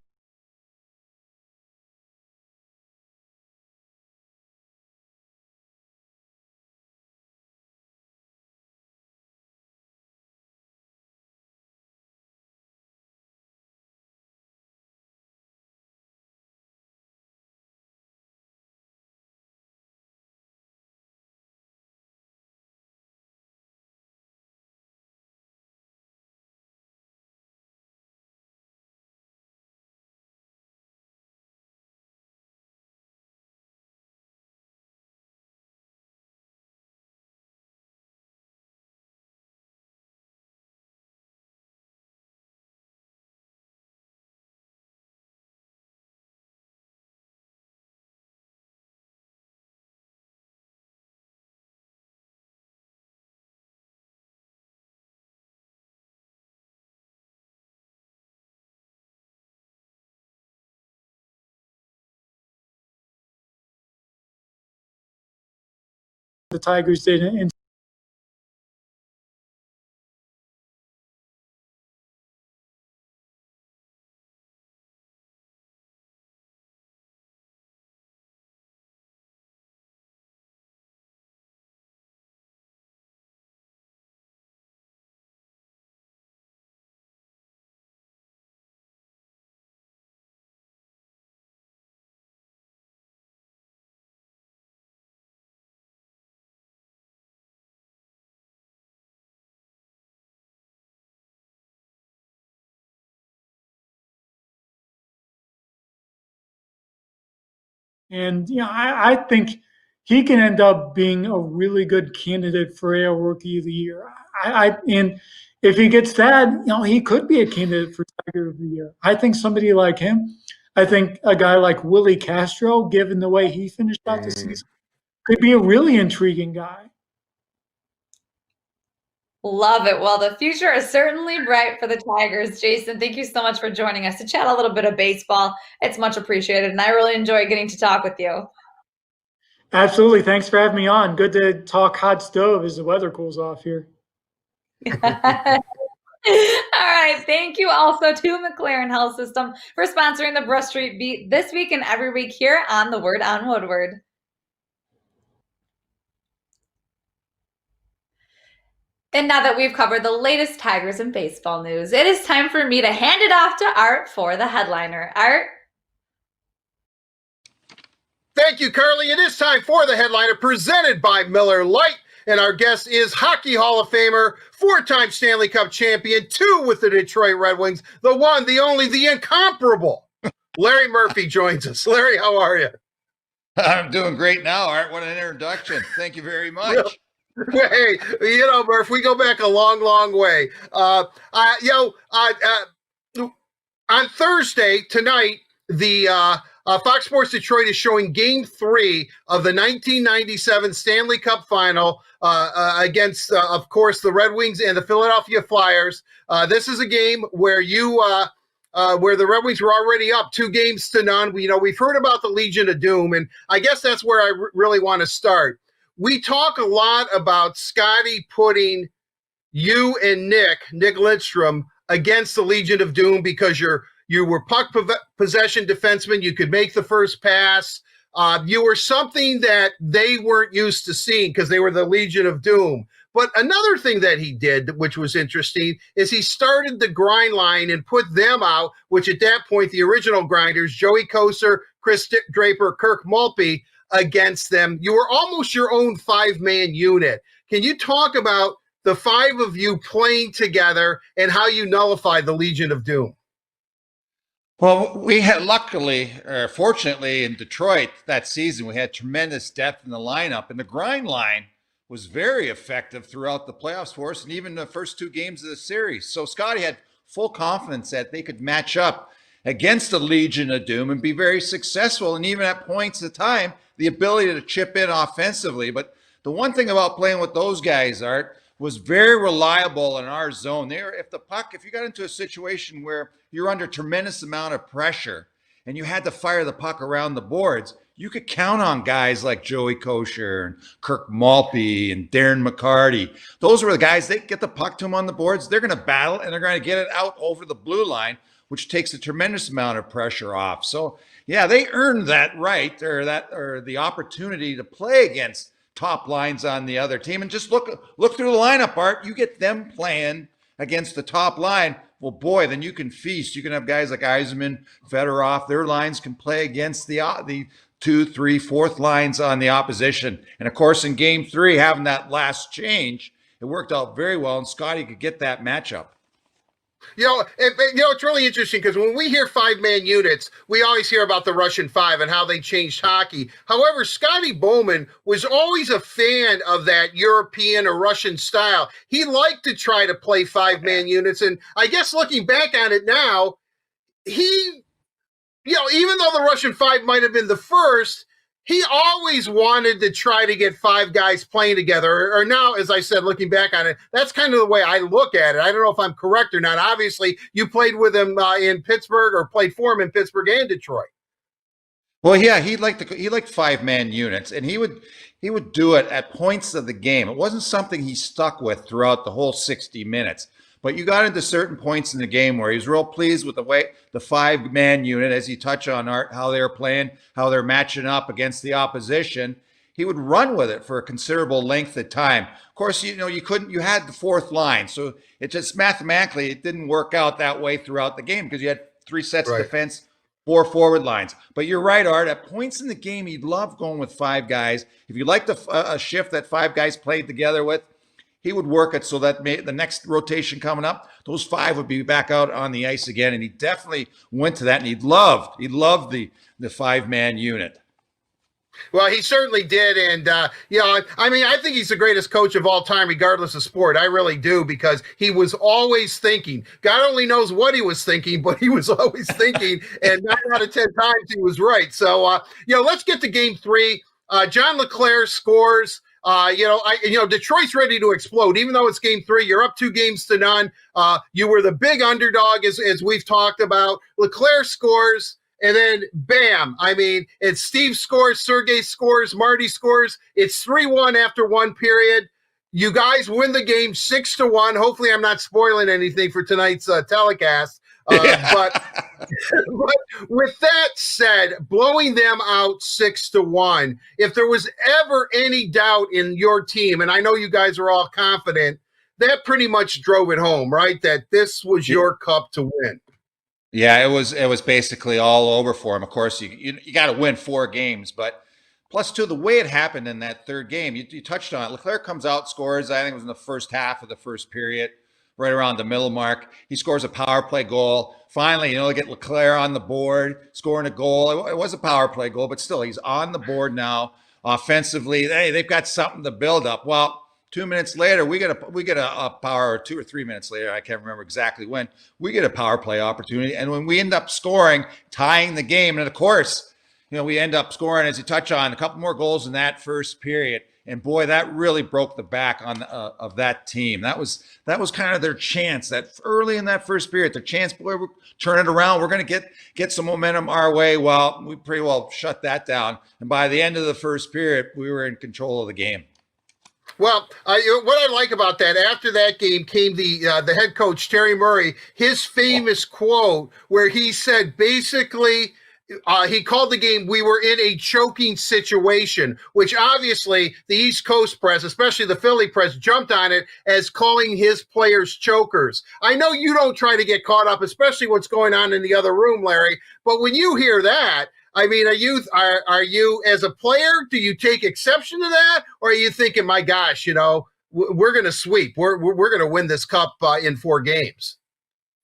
The Tigers did in And I think he can end up being a really good candidate for AL Rookie of the Year. And if he gets that, he could be a candidate for Tiger of the Year. I think somebody like him, I think a guy like Willie Castro, given the way he finished out the season, could be a really intriguing guy. Love it. Well, the future is certainly bright for the Tigers. Jason, thank you so much for joining us to chat a little bit of baseball. It's much appreciated, and I really enjoy getting to talk with you. Absolutely. Thanks for having me on. Good to talk hot stove as the weather cools off here. All right. Thank you also to McLaren Health System for sponsoring the Brush Street Beat this week and every week here on The Word on Woodward. And now that we've covered the latest Tigers and baseball news, it is time for me to hand it off to Art for the headliner. Art? Thank you, Carley. It is time for the headliner presented by Miller Lite. And our guest is Hockey Hall of Famer, 4-time Stanley Cup champion, 2 with the Detroit Red Wings, the one, the only, the incomparable. Larry Murphy joins us. Larry, how are you? I'm doing great now, Art. What an introduction. Thank you very much. Hey, Murph, we go back a long, long way. On Thursday, tonight, the Fox Sports Detroit is showing Game 3 of the 1997 Stanley Cup Final against, of course, the Red Wings and the Philadelphia Flyers. This is a game where where the Red Wings were already up 2-0. We've heard about the Legion of Doom, and I guess that's where I really want to start. We talk a lot about Scotty putting you and Nick Lidstrom against the Legion of Doom because you were puck possession defensemen. You could make the first pass. You were something that they weren't used to seeing because they were the Legion of Doom. But another thing that he did, which was interesting, is he started the grind line and put them out, which at that point, the original grinders, Joey Kocur, Chris Draper, Kirk Maltby, against them. You were almost your own 5-man unit. Can you talk about the 5 of you playing together and how you nullified the Legion of Doom? Well, we had luckily, or fortunately, in Detroit that season, we had tremendous depth in the lineup, and the grind line was very effective throughout the playoffs for us, and even the first two games of the series. So Scotty had full confidence that they could match up against the Legion of Doom and be very successful, and even at points of time, the ability to chip in offensively. But the one thing about playing with those guys, Art, was very reliable in our zone. There, if you got into a situation where you're under tremendous amount of pressure and you had to fire the puck around the boards, you could count on guys like Joey Kosher and Kirk Maltby and Darren McCarty. Those were the guys, they get the puck to them on the boards, they're going to battle and they're going to get it out over the blue line, which takes a tremendous amount of pressure off. So yeah, they earned that right or the opportunity to play against top lines on the other team. And just look through the lineup, Art. You get them playing against the top line. Well, boy, then you can feast. You can have guys like Yzerman, Fedorov. Their lines can play against the 2, 3, 4th lines on the opposition. And of course, in Game 3, having that last change, it worked out very well, and Scotty could get that matchup. It's really interesting because when we hear 5-man units, we always hear about the Russian 5 and how they changed hockey. However, Scotty Bowman was always a fan of that European or Russian style. He liked to try to play 5-man units. And I guess looking back on it now, even though the Russian 5 might have been the first, he always wanted to try to get 5 guys playing together. Or now, as I said, looking back on it, that's kind of the way I look at it. I don't know if I'm correct or not. Obviously, you played with him in Pittsburgh or played for him in Pittsburgh and Detroit. Well, yeah, he liked 5-man units, and he would do it at points of the game. It wasn't something he stuck with throughout the whole 60 minutes. But you got into certain points in the game where he was real pleased with the way the 5-man unit, as you touch on, Art, how they're playing, how they're matching up against the opposition. He would run with it for a considerable length of time. Of course, you had the 4th line. So it just mathematically, it didn't work out that way throughout the game because you had 3 sets of defense, 4 forward lines. But you're right, Art, at points in the game, he'd love going with 5 guys. If you liked a shift that 5 guys played together with, he would work it so that the next rotation coming up, those 5 would be back out on the ice again. And he definitely went to that, and he loved the 5-man unit. Well, he certainly did. And, I think he's the greatest coach of all time, regardless of sport. I really do, because he was always thinking. God only knows what he was thinking, but he was always thinking. And 9 out of 10 times he was right. So, let's get to Game 3. John LeClair scores. Detroit's ready to explode. Even though it's Game 3, you're up 2-0. You were the big underdog, as we've talked about. LeClair scores, and then bam! It's Steve scores, Sergei scores, Marty scores. It's 3-1 after 1 period. You guys win the game 6-1. Hopefully, I'm not spoiling anything for tonight's telecast. But with that said, blowing them out 6-1, if there was ever any doubt in your team, and I know you guys are all confident, that pretty much drove it home, right? That this was your cup to win. Yeah, it was basically all over for him. Of course, you got to win 4 games, but plus, too, the way it happened in that 3rd game, you touched on it. LeClair comes out, scores, I think it was in the first half of the first period, right around the middle mark. He scores a power play goal. Finally, they get LeClair on the board, scoring a goal. It was a power play goal, but still, he's on the board now. Offensively, they've got something to build up. Well, 2 minutes later, we get a power, or 2 or 3 minutes later, I can't remember exactly when, we get a power play opportunity. And when we end up scoring, tying the game, and of course, we end up scoring, as you touch on, a couple more goals in that first period. And boy, that really broke the back of that team. That was kind of their chance. That early in that first period, their chance, boy, we're turning it around. We're going to get some momentum our way. Well, we pretty well shut that down. And by the end of the first period, we were in control of the game. Well, what I like about that, after that game came the head coach, Terry Murray, his famous quote where he said, basically, he called the game, we were in a choking situation, which obviously the East Coast press, especially the Philly press, jumped on it as calling his players chokers. I know you don't try to get caught up, especially what's going on in the other room, Larry, but when you hear that, are you as a player, do you take exception to that? Or are you thinking, my gosh, we're going to sweep. We're going to win this cup in 4 games?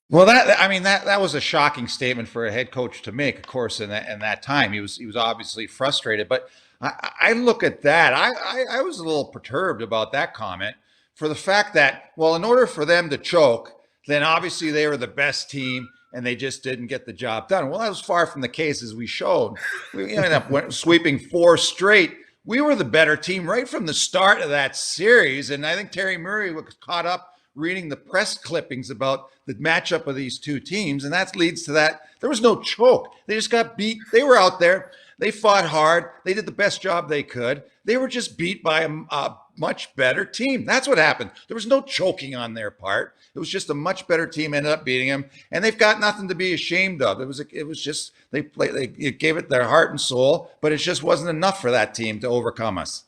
Well, that was a shocking statement for a head coach to make. Of course, in that time, he was obviously frustrated. But I look at that. I was a little perturbed about that comment for the fact that, well, in order for them to choke, then obviously they were the best team and they just didn't get the job done. Well, that was far from the case, as we showed. We ended up sweeping 4 straight. We were the better team right from the start of that series, and I think Terry Murray was caught up reading the press clippings about the matchup of these two teams, and that leads to that. There was no choke. They just got beat. They were out there. They fought hard. They did the best job they could. They were just beat by a much better team. That's what happened. There was no choking on their part. It was just a much better team ended up beating them, and they've got nothing to be ashamed of. It was just they gave it their heart and soul, but it just wasn't enough for that team to overcome us.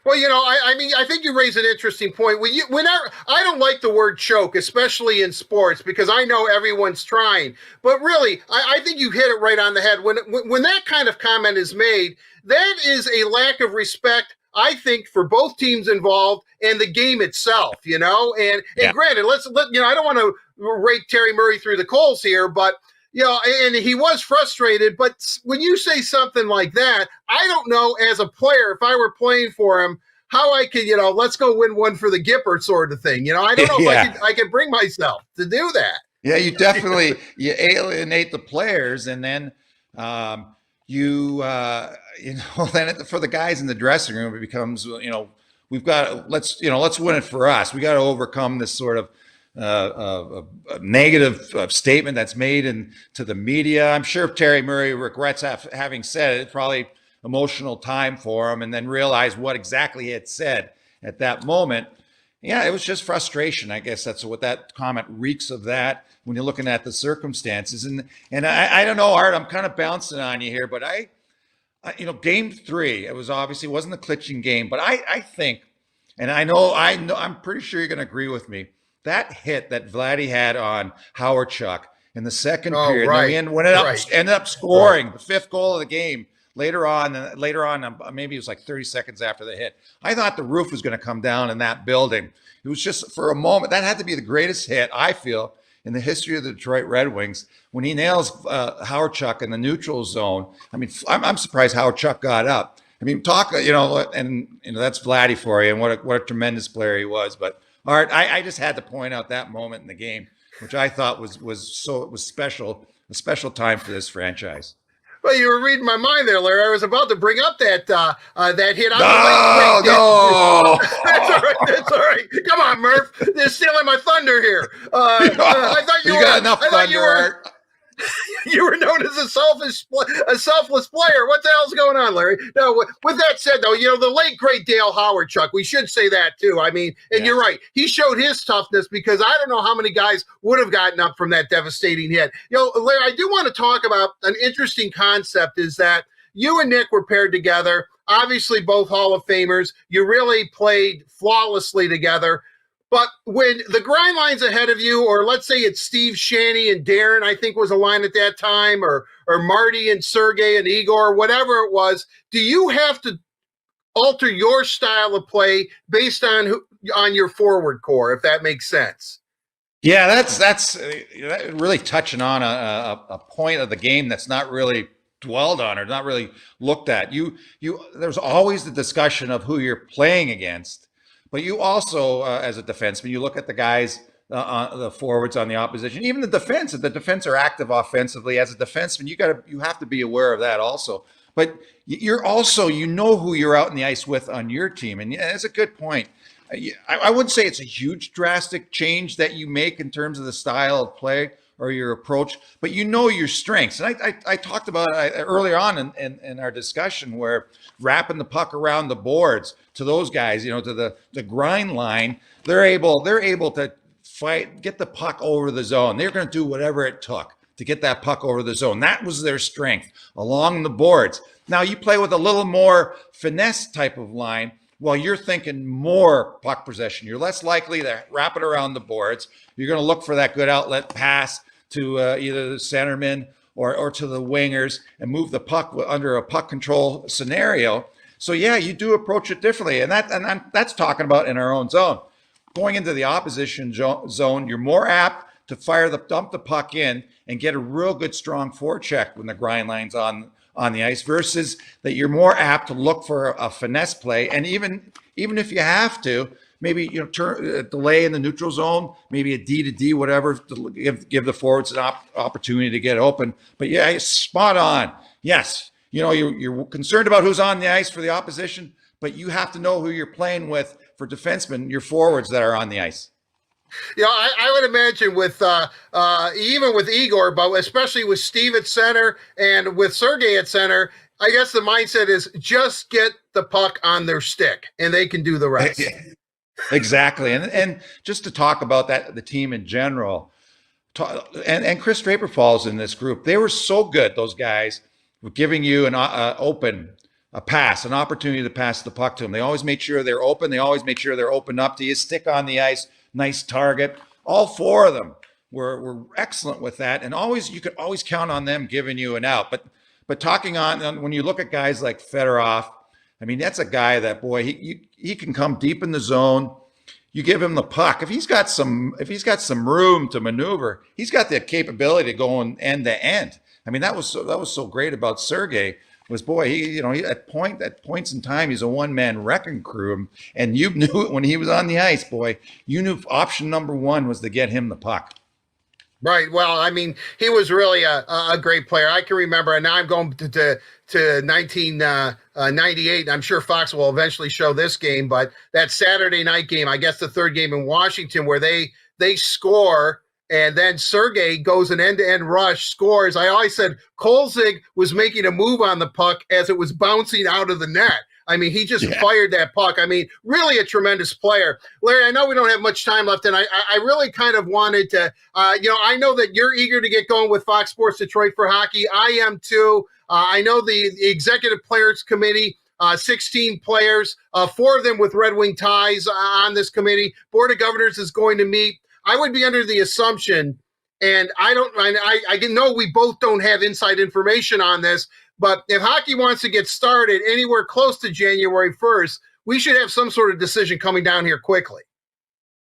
Well, I mean, I think you raise an interesting point. I don't like the word choke, especially in sports, because I know everyone's trying. But really, I think you hit it right on the head. When that kind of comment is made, that is a lack of respect, I think, for both teams involved and the game itself. And granted, I don't want to rake Terry Murray through the coals here, but. And he was frustrated, but when you say something like that, I don't know as a player, if I were playing for him, how I could, let's go win one for the Gipper sort of thing. I don't know if I could bring myself to do that. Yeah, you definitely, you alienate the players, and then then for the guys in the dressing room, it becomes, we've got, let's win it for us. We got to overcome this sort of a negative statement that's made to the media. I'm sure Terry Murray regrets having said it. It's probably emotional time for him, and then realize what exactly he had said at that moment. Yeah, it was just frustration. I guess that's what that comment reeks of, that when you're looking at the circumstances. And I don't know, Art, I'm kind of bouncing on you here, but game 3, it wasn't a clinching game, but I think, and I know, I'm pretty sure you're going to agree with me, that hit that Vladdy had on Howard Chuck in the second period, right. Ended up scoring the 5th goal of the game later on, maybe it was like 30 seconds after the hit. I thought the roof was going to come down in that building. It was just for a moment. That had to be the greatest hit, I feel, in the history of the Detroit Red Wings, when he nails Howard Chuck in the neutral zone. I mean, I'm surprised Howard Chuck got up. I mean, that's Vladdy for you, and what a tremendous player he was. But Art, I just had to point out that moment in the game, which I thought was special, a special time for this franchise. Well, you were reading my mind there, Larry. I was about to bring up that hit on the No. That's all right. Come on, Murph. They're stealing my thunder here. I thought you got enough thunder, Art. You were known as a selfless player. What the hell's going on, Larry? No, with that said, though, the late, great Dale Howard, Chuck, we should say that, too. I mean, and You're right. He showed his toughness, because I don't know how many guys would have gotten up from that devastating hit. Larry, I do want to talk about an interesting concept, is that you and Nick were paired together, obviously both Hall of Famers. You really played flawlessly together. But when the grind line's ahead of you, or let's say it's Steve, Shanny, and Darren, I think was a line at that time, or Marty and Sergey and Igor, whatever it was, do you have to alter your style of play based on your forward core, if that makes sense? Yeah, that's really touching on a point of the game that's not really dwelled on or not really looked at. There's always the discussion of who you're playing against. But you also, as a defenseman, you look at the guys, the forwards on the opposition, even the defense. If the defense are active offensively, as a defenseman, you have to be aware of that also. But you're also, who you're out in the ice with on your team, and that's a good point. I wouldn't say it's a huge drastic change that you make in terms of the style of play or your approach, but your strengths. And I talked about it earlier on in our discussion, where wrapping the puck around the boards to those guys, to the grind line, they're able to fight, get the puck over the zone. They're going to do whatever it took to get that puck over the zone. That was their strength along the boards. Now you play with a little more finesse type of line. Well, you're thinking more puck possession. You're less likely to wrap it around the boards. You're going to look for that good outlet pass to either the centerman or to the wingers and move the puck under a puck control scenario. So yeah, you do approach it differently, and that's talking about in our own zone. Going into the opposition zone, you're more apt to dump the puck in and get a real good strong forecheck when the grind line's on the ice, versus that you're more apt to look for a finesse play. And even if you have to, maybe turn delay in the neutral zone, maybe a D to D, whatever, to give the forwards an opportunity to get open. But yeah, spot on. Yes, you're concerned about who's on the ice for the opposition, but you have to know who you're playing with for defensemen, your forwards that are on the ice. I would imagine with even with Igor, but especially with Steve at center and with Sergey at center, I guess the mindset is just get the puck on their stick and they can do the rest. Exactly. And just to talk about that, the team in general, and Chris Draper falls in this group. They were so good, those guys, with giving you an pass, an opportunity to pass the puck to them. They always made sure they're open. They always made sure they're open up to you, stick on the ice, nice target. All four of them were excellent with that. And you could always count on them giving you an out. But talking on when you look at guys like Fedorov, I mean, that's a guy that, boy, he can come deep in the zone. You give him the puck. If he's got some room to maneuver, he's got the capability to go end to end. I mean, that was so great about Sergey. Was, boy, he at points in time, he's a one-man wrecking crew, and you knew it when he was on the ice, boy. You knew option number one was to get him the puck. Right. Well, I mean, he was really a great player. I can remember, and now I'm going to 1998. I'm sure Fox will eventually show this game, but that Saturday night game, I guess the third game in Washington, where they score, and then Sergey goes an end-to-end rush, scores. I always said Kolzig was making a move on the puck as it was bouncing out of the net. I mean, he just fired that puck. I mean, really a tremendous player. Larry, I know we don't have much time left, and I really kind of wanted to, I know that you're eager to get going with Fox Sports Detroit for hockey. I am too. I know the Executive Players Committee, 16 players, 4 of them with Red Wing ties on this committee. Board of Governors is going to meet. I would be under the assumption, and I know we both don't have inside information on this, but if hockey wants to get started anywhere close to January 1st, we should have some sort of decision coming down here quickly.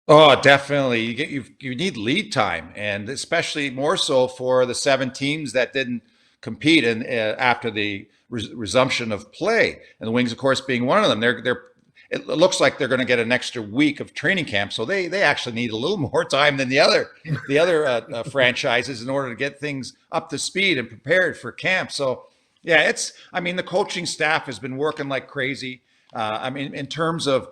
Oh, definitely. You need lead time, and especially more so for the 7 teams that didn't compete after the resumption of play, and the Wings, of course, being one of them. It looks like they're going to get an extra week of training camp, so they actually need a little more time than the other franchises in order to get things up to speed and prepared for camp. So. Yeah, the coaching staff has been working like crazy. In terms of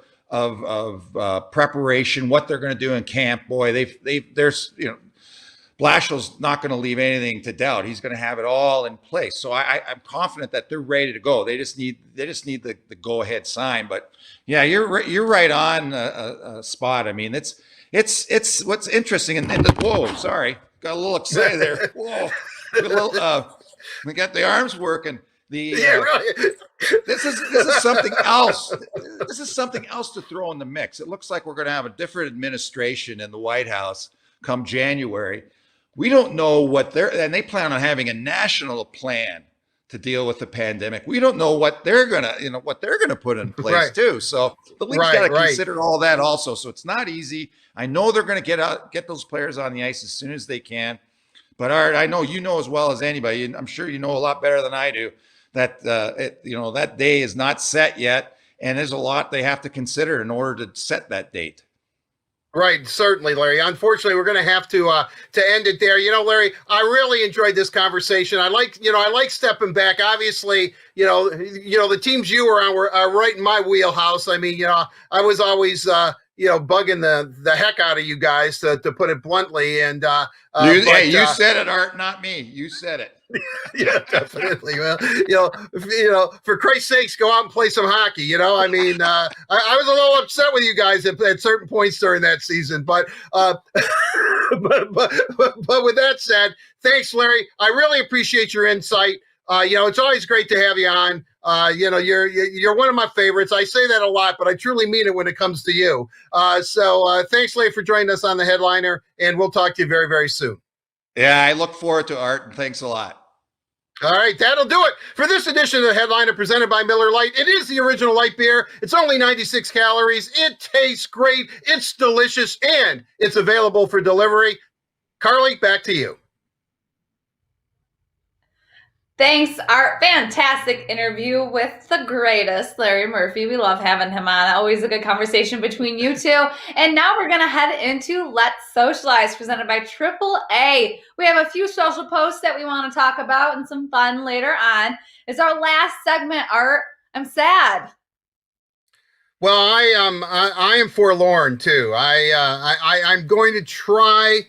preparation, what they're going to do in camp, boy, there's Blashill's not going to leave anything to doubt. He's going to have it all in place. So I'm confident that they're ready to go. They just need the go ahead sign. But yeah, you're right on a spot. I mean, it's what's interesting. Whoa, sorry, got a little excited there. Whoa, we got the arms working. This is something else. This is something else to throw in the mix. It looks like we're going to have a different administration in the White House come January. We don't know and they plan on having a national plan to deal with the pandemic. We don't know what they're gonna put in place too. So the league's got to consider all that also. So it's not easy. I know they're going to get those players on the ice as soon as they can. But Art, I know you know as well as anybody, and I'm sure you know a lot better than I do, that that day is not set yet, and there's a lot they have to consider in order to set that date. Right, certainly, Larry. Unfortunately, we're going to have to end it there. Larry, I really enjoyed this conversation. I like stepping back. Obviously, the teams you were on are right in my wheelhouse. I mean, I was always bugging the heck out of you guys, to put it bluntly. And you said it, Art, not me. You said it. Yeah, definitely. Well, for Christ's sakes, go out and play some hockey. I mean, I was a little upset with you guys at certain points during that season, but but with that said, thanks, Larry. I really appreciate your insight. It's always great to have you on. You're one of my favorites. I say that a lot, but I truly mean it when it comes to you. So thanks, Larry, for joining us on the Headliner, and we'll talk to you very, very soon. Yeah, I look forward to Art, and thanks a lot. All right, that'll do it for this edition of the Headliner presented by Miller Lite. It is the original light beer. It's only 96 calories. It tastes great. It's delicious, and it's available for delivery. Carley, back to you. Thanks, Art. Fantastic interview with the greatest, Larry Murphy. We love having him on. Always a good conversation between you two. And now we're going to head into Let's Socialize, presented by AAA. We have a few social posts that we want to talk about and some fun later on. It's our last segment, Art. I'm sad. Well, I am forlorn too. I'm going to try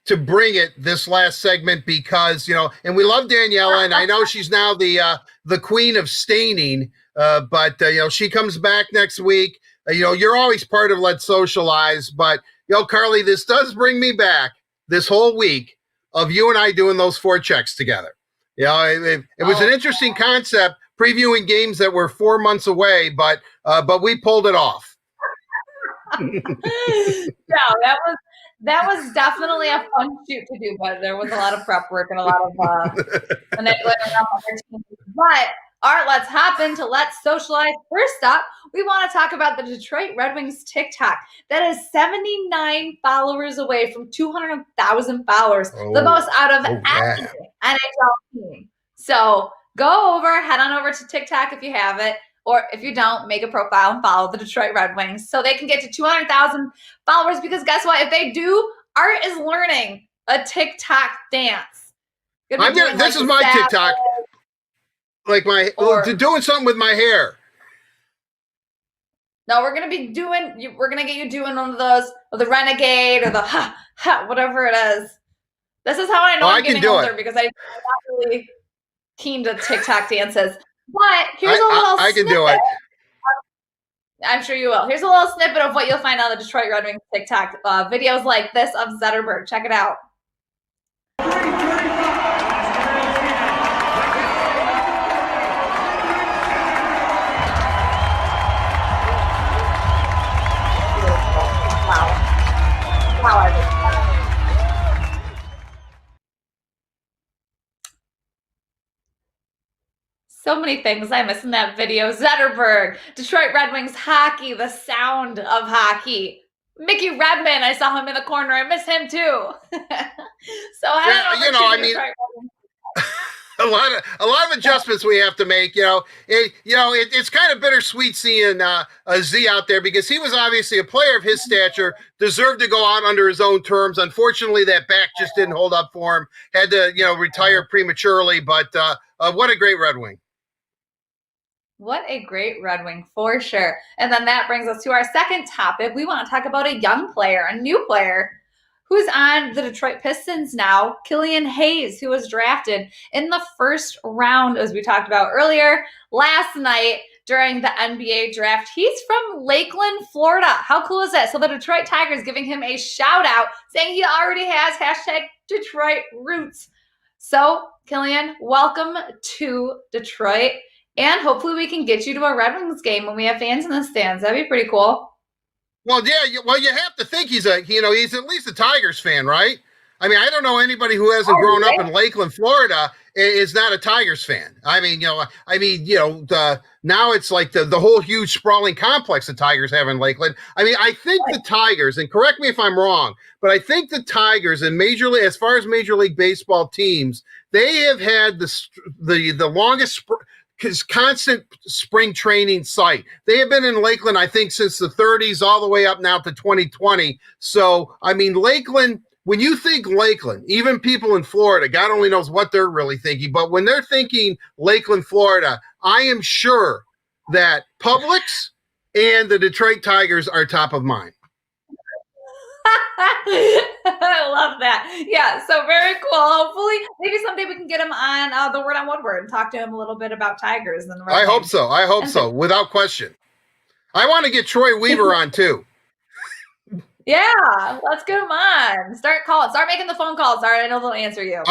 to bring it this last segment because, and we love Daniela, and I know she's now the queen of staining, but she comes back next week. You're always part of Let's Socialize, but Carley, this does bring me back this whole week of you and I doing those forechecks together. It was an interesting concept, previewing games that were 4 months away, but we pulled it off. Yeah, that was definitely a fun shoot to do, but there was a lot of prep work and a lot of manipulating around other teams. But Art, let's hop into Let's Socialize. First up, we want to talk about the Detroit Red Wings TikTok that is 79 followers away from 200,000 followers, the most out of any NHL team. So go head on over to TikTok if you have it, or if you don't, make a profile and follow the Detroit Red Wings so they can get to 200,000 followers, because guess what? If they do, Art is learning a TikTok dance. This is my TikTok. Doing something with my hair. No, we're going to get you doing one of those, or the Renegade, or the whatever it is. This is how I know I'm getting older, because I'm not really keen to TikTok dances. But here's a little snippet. I can do it. I'm sure you will. Here's a little snippet of what you'll find on the Detroit Red Wings TikTok. Videos like this of Zetterberg. Check it out. So many things I miss in that video. Zetterberg, Detroit Red Wings hockey, the sound of hockey. Mickey Redmond, I saw him in the corner. I miss him too. A lot of adjustments we have to make. It's kind of bittersweet seeing Z out there, because he was obviously a player of his stature, deserved to go out under his own terms. Unfortunately, that back just didn't hold up for him. Had to retire prematurely. But what a great Red Wing. What a great Red Wing, for sure. And then that brings us to our second topic. We want to talk about a young player, a new player, who's on the Detroit Pistons now, Killian Hayes, who was drafted in the first round, as we talked about earlier, last night during the NBA draft. He's from Lakeland, Florida. How cool is that? So the Detroit Tigers giving him a shout out, saying he already has #Detroit roots. So Killian, welcome to Detroit. And hopefully we can get you to a Red Wings game when we have fans in the stands. That'd be pretty cool. Well, yeah. You have to think he's at least a Tigers fan, right? I mean, I don't know anybody who hasn't grown up in Lakeland, Florida, is not a Tigers fan. Now it's like the whole huge sprawling complex the Tigers have in Lakeland. I mean, I think the Tigers, and correct me if I'm wrong, but I think the Tigers in as far as Major League Baseball teams, they have had the longest constant spring training site. They have been in Lakeland, I think, since the 30s all the way up now to 2020. So, I mean, Lakeland, when you think Lakeland, even people in Florida, God only knows what they're really thinking. But when they're thinking Lakeland, Florida, I am sure that Publix and the Detroit Tigers are top of mind. I love that. Yeah, so very cool. Hopefully, maybe someday we can get him on the Word on Woodward and talk to him a little bit about Tigers. And I hope so, without question. I want to get Troy Weaver on too. Yeah, let's get him on. Start making the phone calls. All right, I know they'll answer you.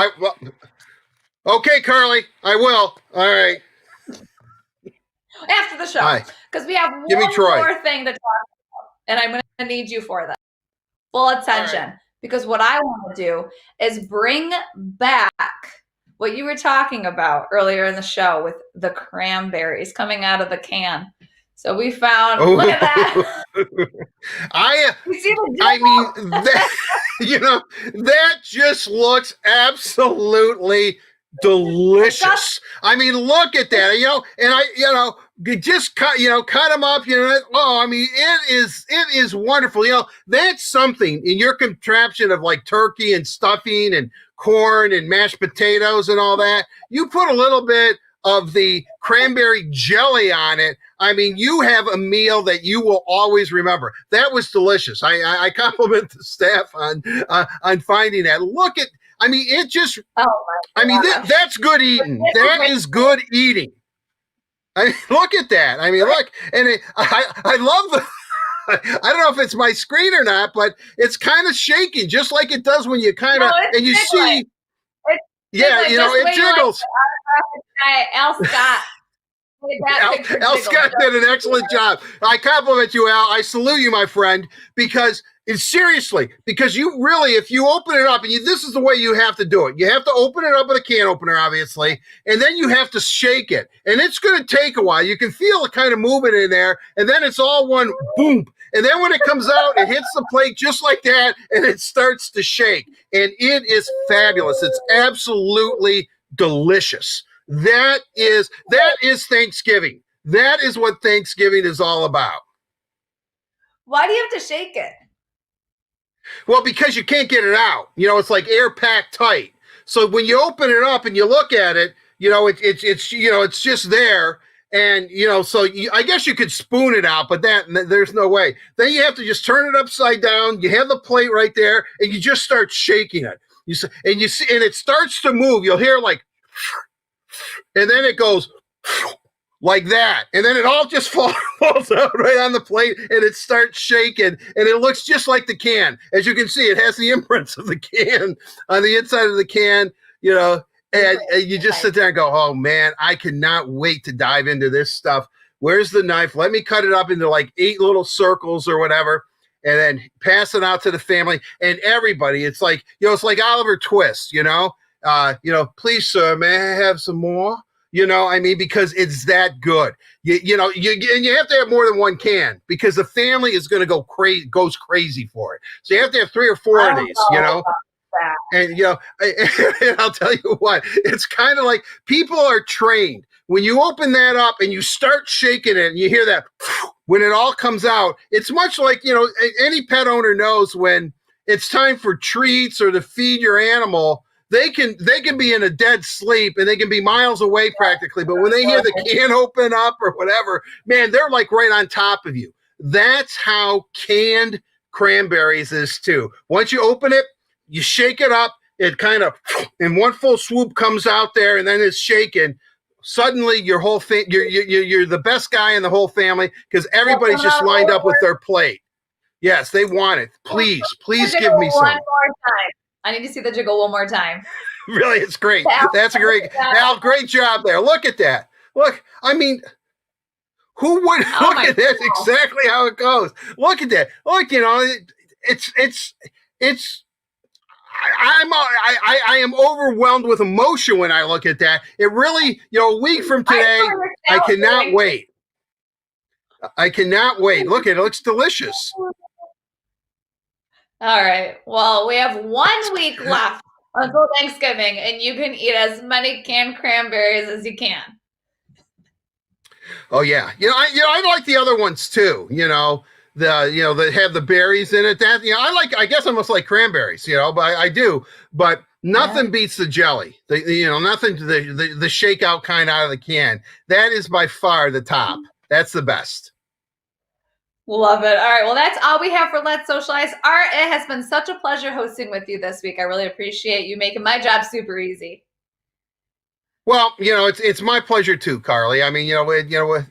Okay, Carley, I will. All right. After the show, because we have one more thing to talk about, and I'm going to need you for that. Full attention, because what I want to do is bring back what you were talking about earlier in the show with the cranberries coming out of the can. So we found, look at that. I You see the I mean that that just looks absolutely delicious. I mean, look at that, and you just cut them up, oh, I mean, it is wonderful. That's something in your contraption of like turkey and stuffing and corn and mashed potatoes and all that. You put a little bit of the cranberry jelly on it. I mean, you have a meal that you will always remember. That was delicious. I compliment the staff on finding that. Look at, I mean, it just, I mean, that's good eating. That is good eating. I mean, look at that. I mean, look, and I love the, I don't know if it's my screen or not, but it's kind of shaking, just like it does when you kind of, and you see, it jiggles. Al Scott. Al Scott did an excellent job. I compliment you, Al. I salute you, my friend, because seriously, because you really, if you open it up, and this is the way you have to do it. You have to open it up with a can opener, obviously, and then you have to shake it. And it's going to take a while. You can feel it kind of moving in there, and then it's all one boom. And then when it comes out, it hits the plate just like that, and it starts to shake. And it is fabulous. It's absolutely delicious. That is Thanksgiving. That is what Thanksgiving is all about. Why do you have to shake it? Well, because you can't get it out. It's like air packed tight. So when you open it up and you look at it, it's just there. And, I guess you could spoon it out, but there's no way. Then you have to just turn it upside down. You have the plate right there and you just start shaking it. And it starts to move. You'll hear like, and then it goes like that. And then it all just falls out right on the plate and it starts shaking and it looks just like the can. As you can see, it has the imprints of the can on the inside of the can, and you just sit there and go, oh man, I cannot wait to dive into this stuff. Where's the knife? Let me cut it up into like 8 little circles or whatever, and then pass it out to the family and everybody. It's like, it's like Oliver Twist, please, sir, may I have some more? I mean, because it's that good. And you have to have more than one can because the family is going to goes crazy for it. So you have to have 3 or 4 of these, And and I'll tell you what, it's kind of like people are trained. When you open that up and you start shaking it and you hear that when it all comes out, it's much like, any pet owner knows when it's time for treats or to feed your animal, they can be in a dead sleep and they can be miles away practically. But when they hear the can open up or whatever, man, they're like right on top of you. That's how canned cranberries is too. Once you open it, you shake it up, it kind of in one full swoop comes out there and then it's shaken. Suddenly your whole thing, you're the best guy in the whole family because everybody's just lined up with their plate. Yes, they want it. Please give me some. One more time. I need to see the jiggle one more time. Really, it's great. That's a great, Al, great job there. Look at that. Look, I mean, who would look at that? Exactly how it goes. Look at that. Look, I am overwhelmed with emotion when I look at that. It really, a week from today, I cannot wait. I cannot wait. Look, it looks delicious. All right. Well, we have 1 week left until Thanksgiving, and you can eat as many canned cranberries as you can. Oh yeah, I like the other ones too. That have the berries in it. That I guess I must like cranberries. But I do. But nothing beats the jelly. Nothing the shakeout kind out of the can. That is by far the top. That's the best. Love it. All right. Well, that's all we have for Let's Socialize. Art, it has been such a pleasure hosting with you this week. I really appreciate you making my job super easy. Well, it's my pleasure too, Carly. I mean,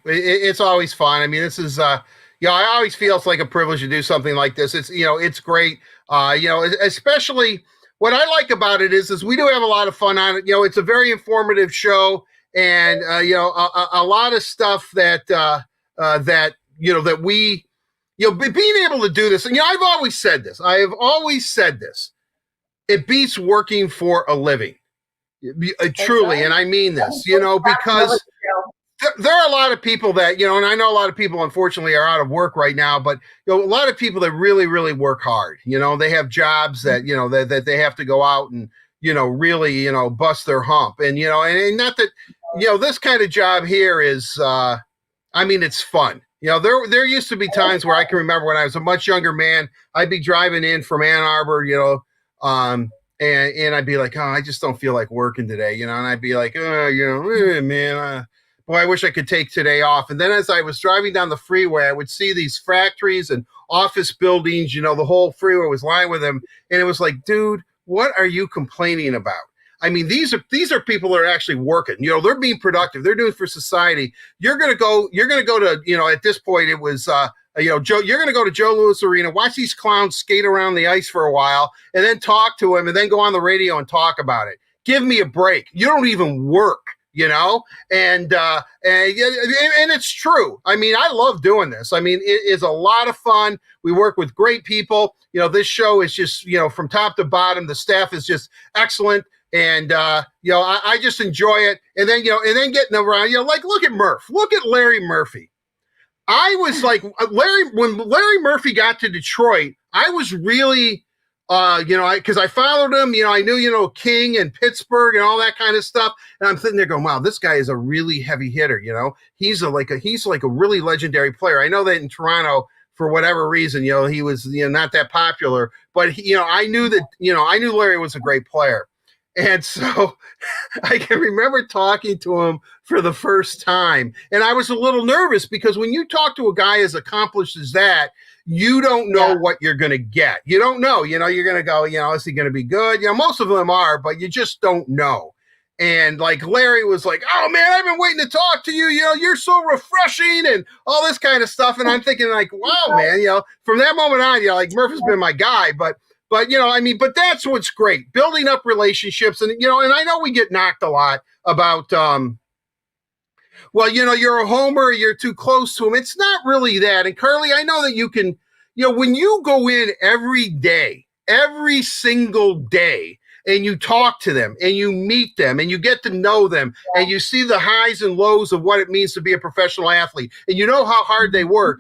it's always fun. I mean, this is, I always feel it's like a privilege to do something like this. It's, it's great. Especially what I like about it is we do have a lot of fun on it. It's a very informative show and, a lot of stuff that we, being able to do this. And, I've always said this. I have always said this. It beats working for a living. Truly, and I mean this, because there are a lot of people that, and I know a lot of people, unfortunately, are out of work right now, but, a lot of people that really, really work hard, they have jobs that, that they have to go out and, really, bust their hump. And, and not that, this kind of job here is, it's fun. There used to be times where I can remember when I was a much younger man, I'd be driving in from Ann Arbor, and I'd be like, oh, I just don't feel like working today, and I'd be like, man, boy, I wish I could take today off. And then as I was driving down the freeway, I would see these factories and office buildings, the whole freeway was lined with them. And it was like, dude, what are you complaining about? These are people that are actually working, they're being productive. They're doing for society. You're going to go to, at this point it was, you're going to go to Joe Louis Arena, watch these clowns skate around the ice for a while and then talk to him and then go on the radio and talk about it. Give me a break. You don't even work, and it's true. I love doing this. It is a lot of fun. We work with great people. This show is just, from top to bottom, the staff is just excellent. And, I just enjoy it. And then, and then getting around, like, look at Murph, look at Larry Murphy. I was like, when Larry Murphy got to Detroit, I was really, because I followed him, I knew, King and Pittsburgh and all that kind of stuff. And I'm sitting there going, wow, this guy is a really heavy hitter. He's like a really legendary player. I know that in Toronto, for whatever reason, he was, not that popular, but I knew Larry was a great player. And so I can remember talking to him for the first time. And I was a little nervous because when you talk to a guy as accomplished as that, you don't know what you're going to get. You don't know, you're going to go, is he going to be good? Most of them are, but you just don't know. And like Larry was like, oh man, I've been waiting to talk to you. You're so refreshing and all this kind of stuff. And I'm thinking like, wow, man, from that moment on, like Murphy's been my guy, but but that's what's great, building up relationships. And, and I know we get knocked a lot about, well, you're a homer, you're too close to him. It's not really that. And Carley, I know that you can, when you go in every day, every single day, and you talk to them and you meet them and you get to know them and you see the highs and lows of what it means to be a professional athlete and you know how hard they work.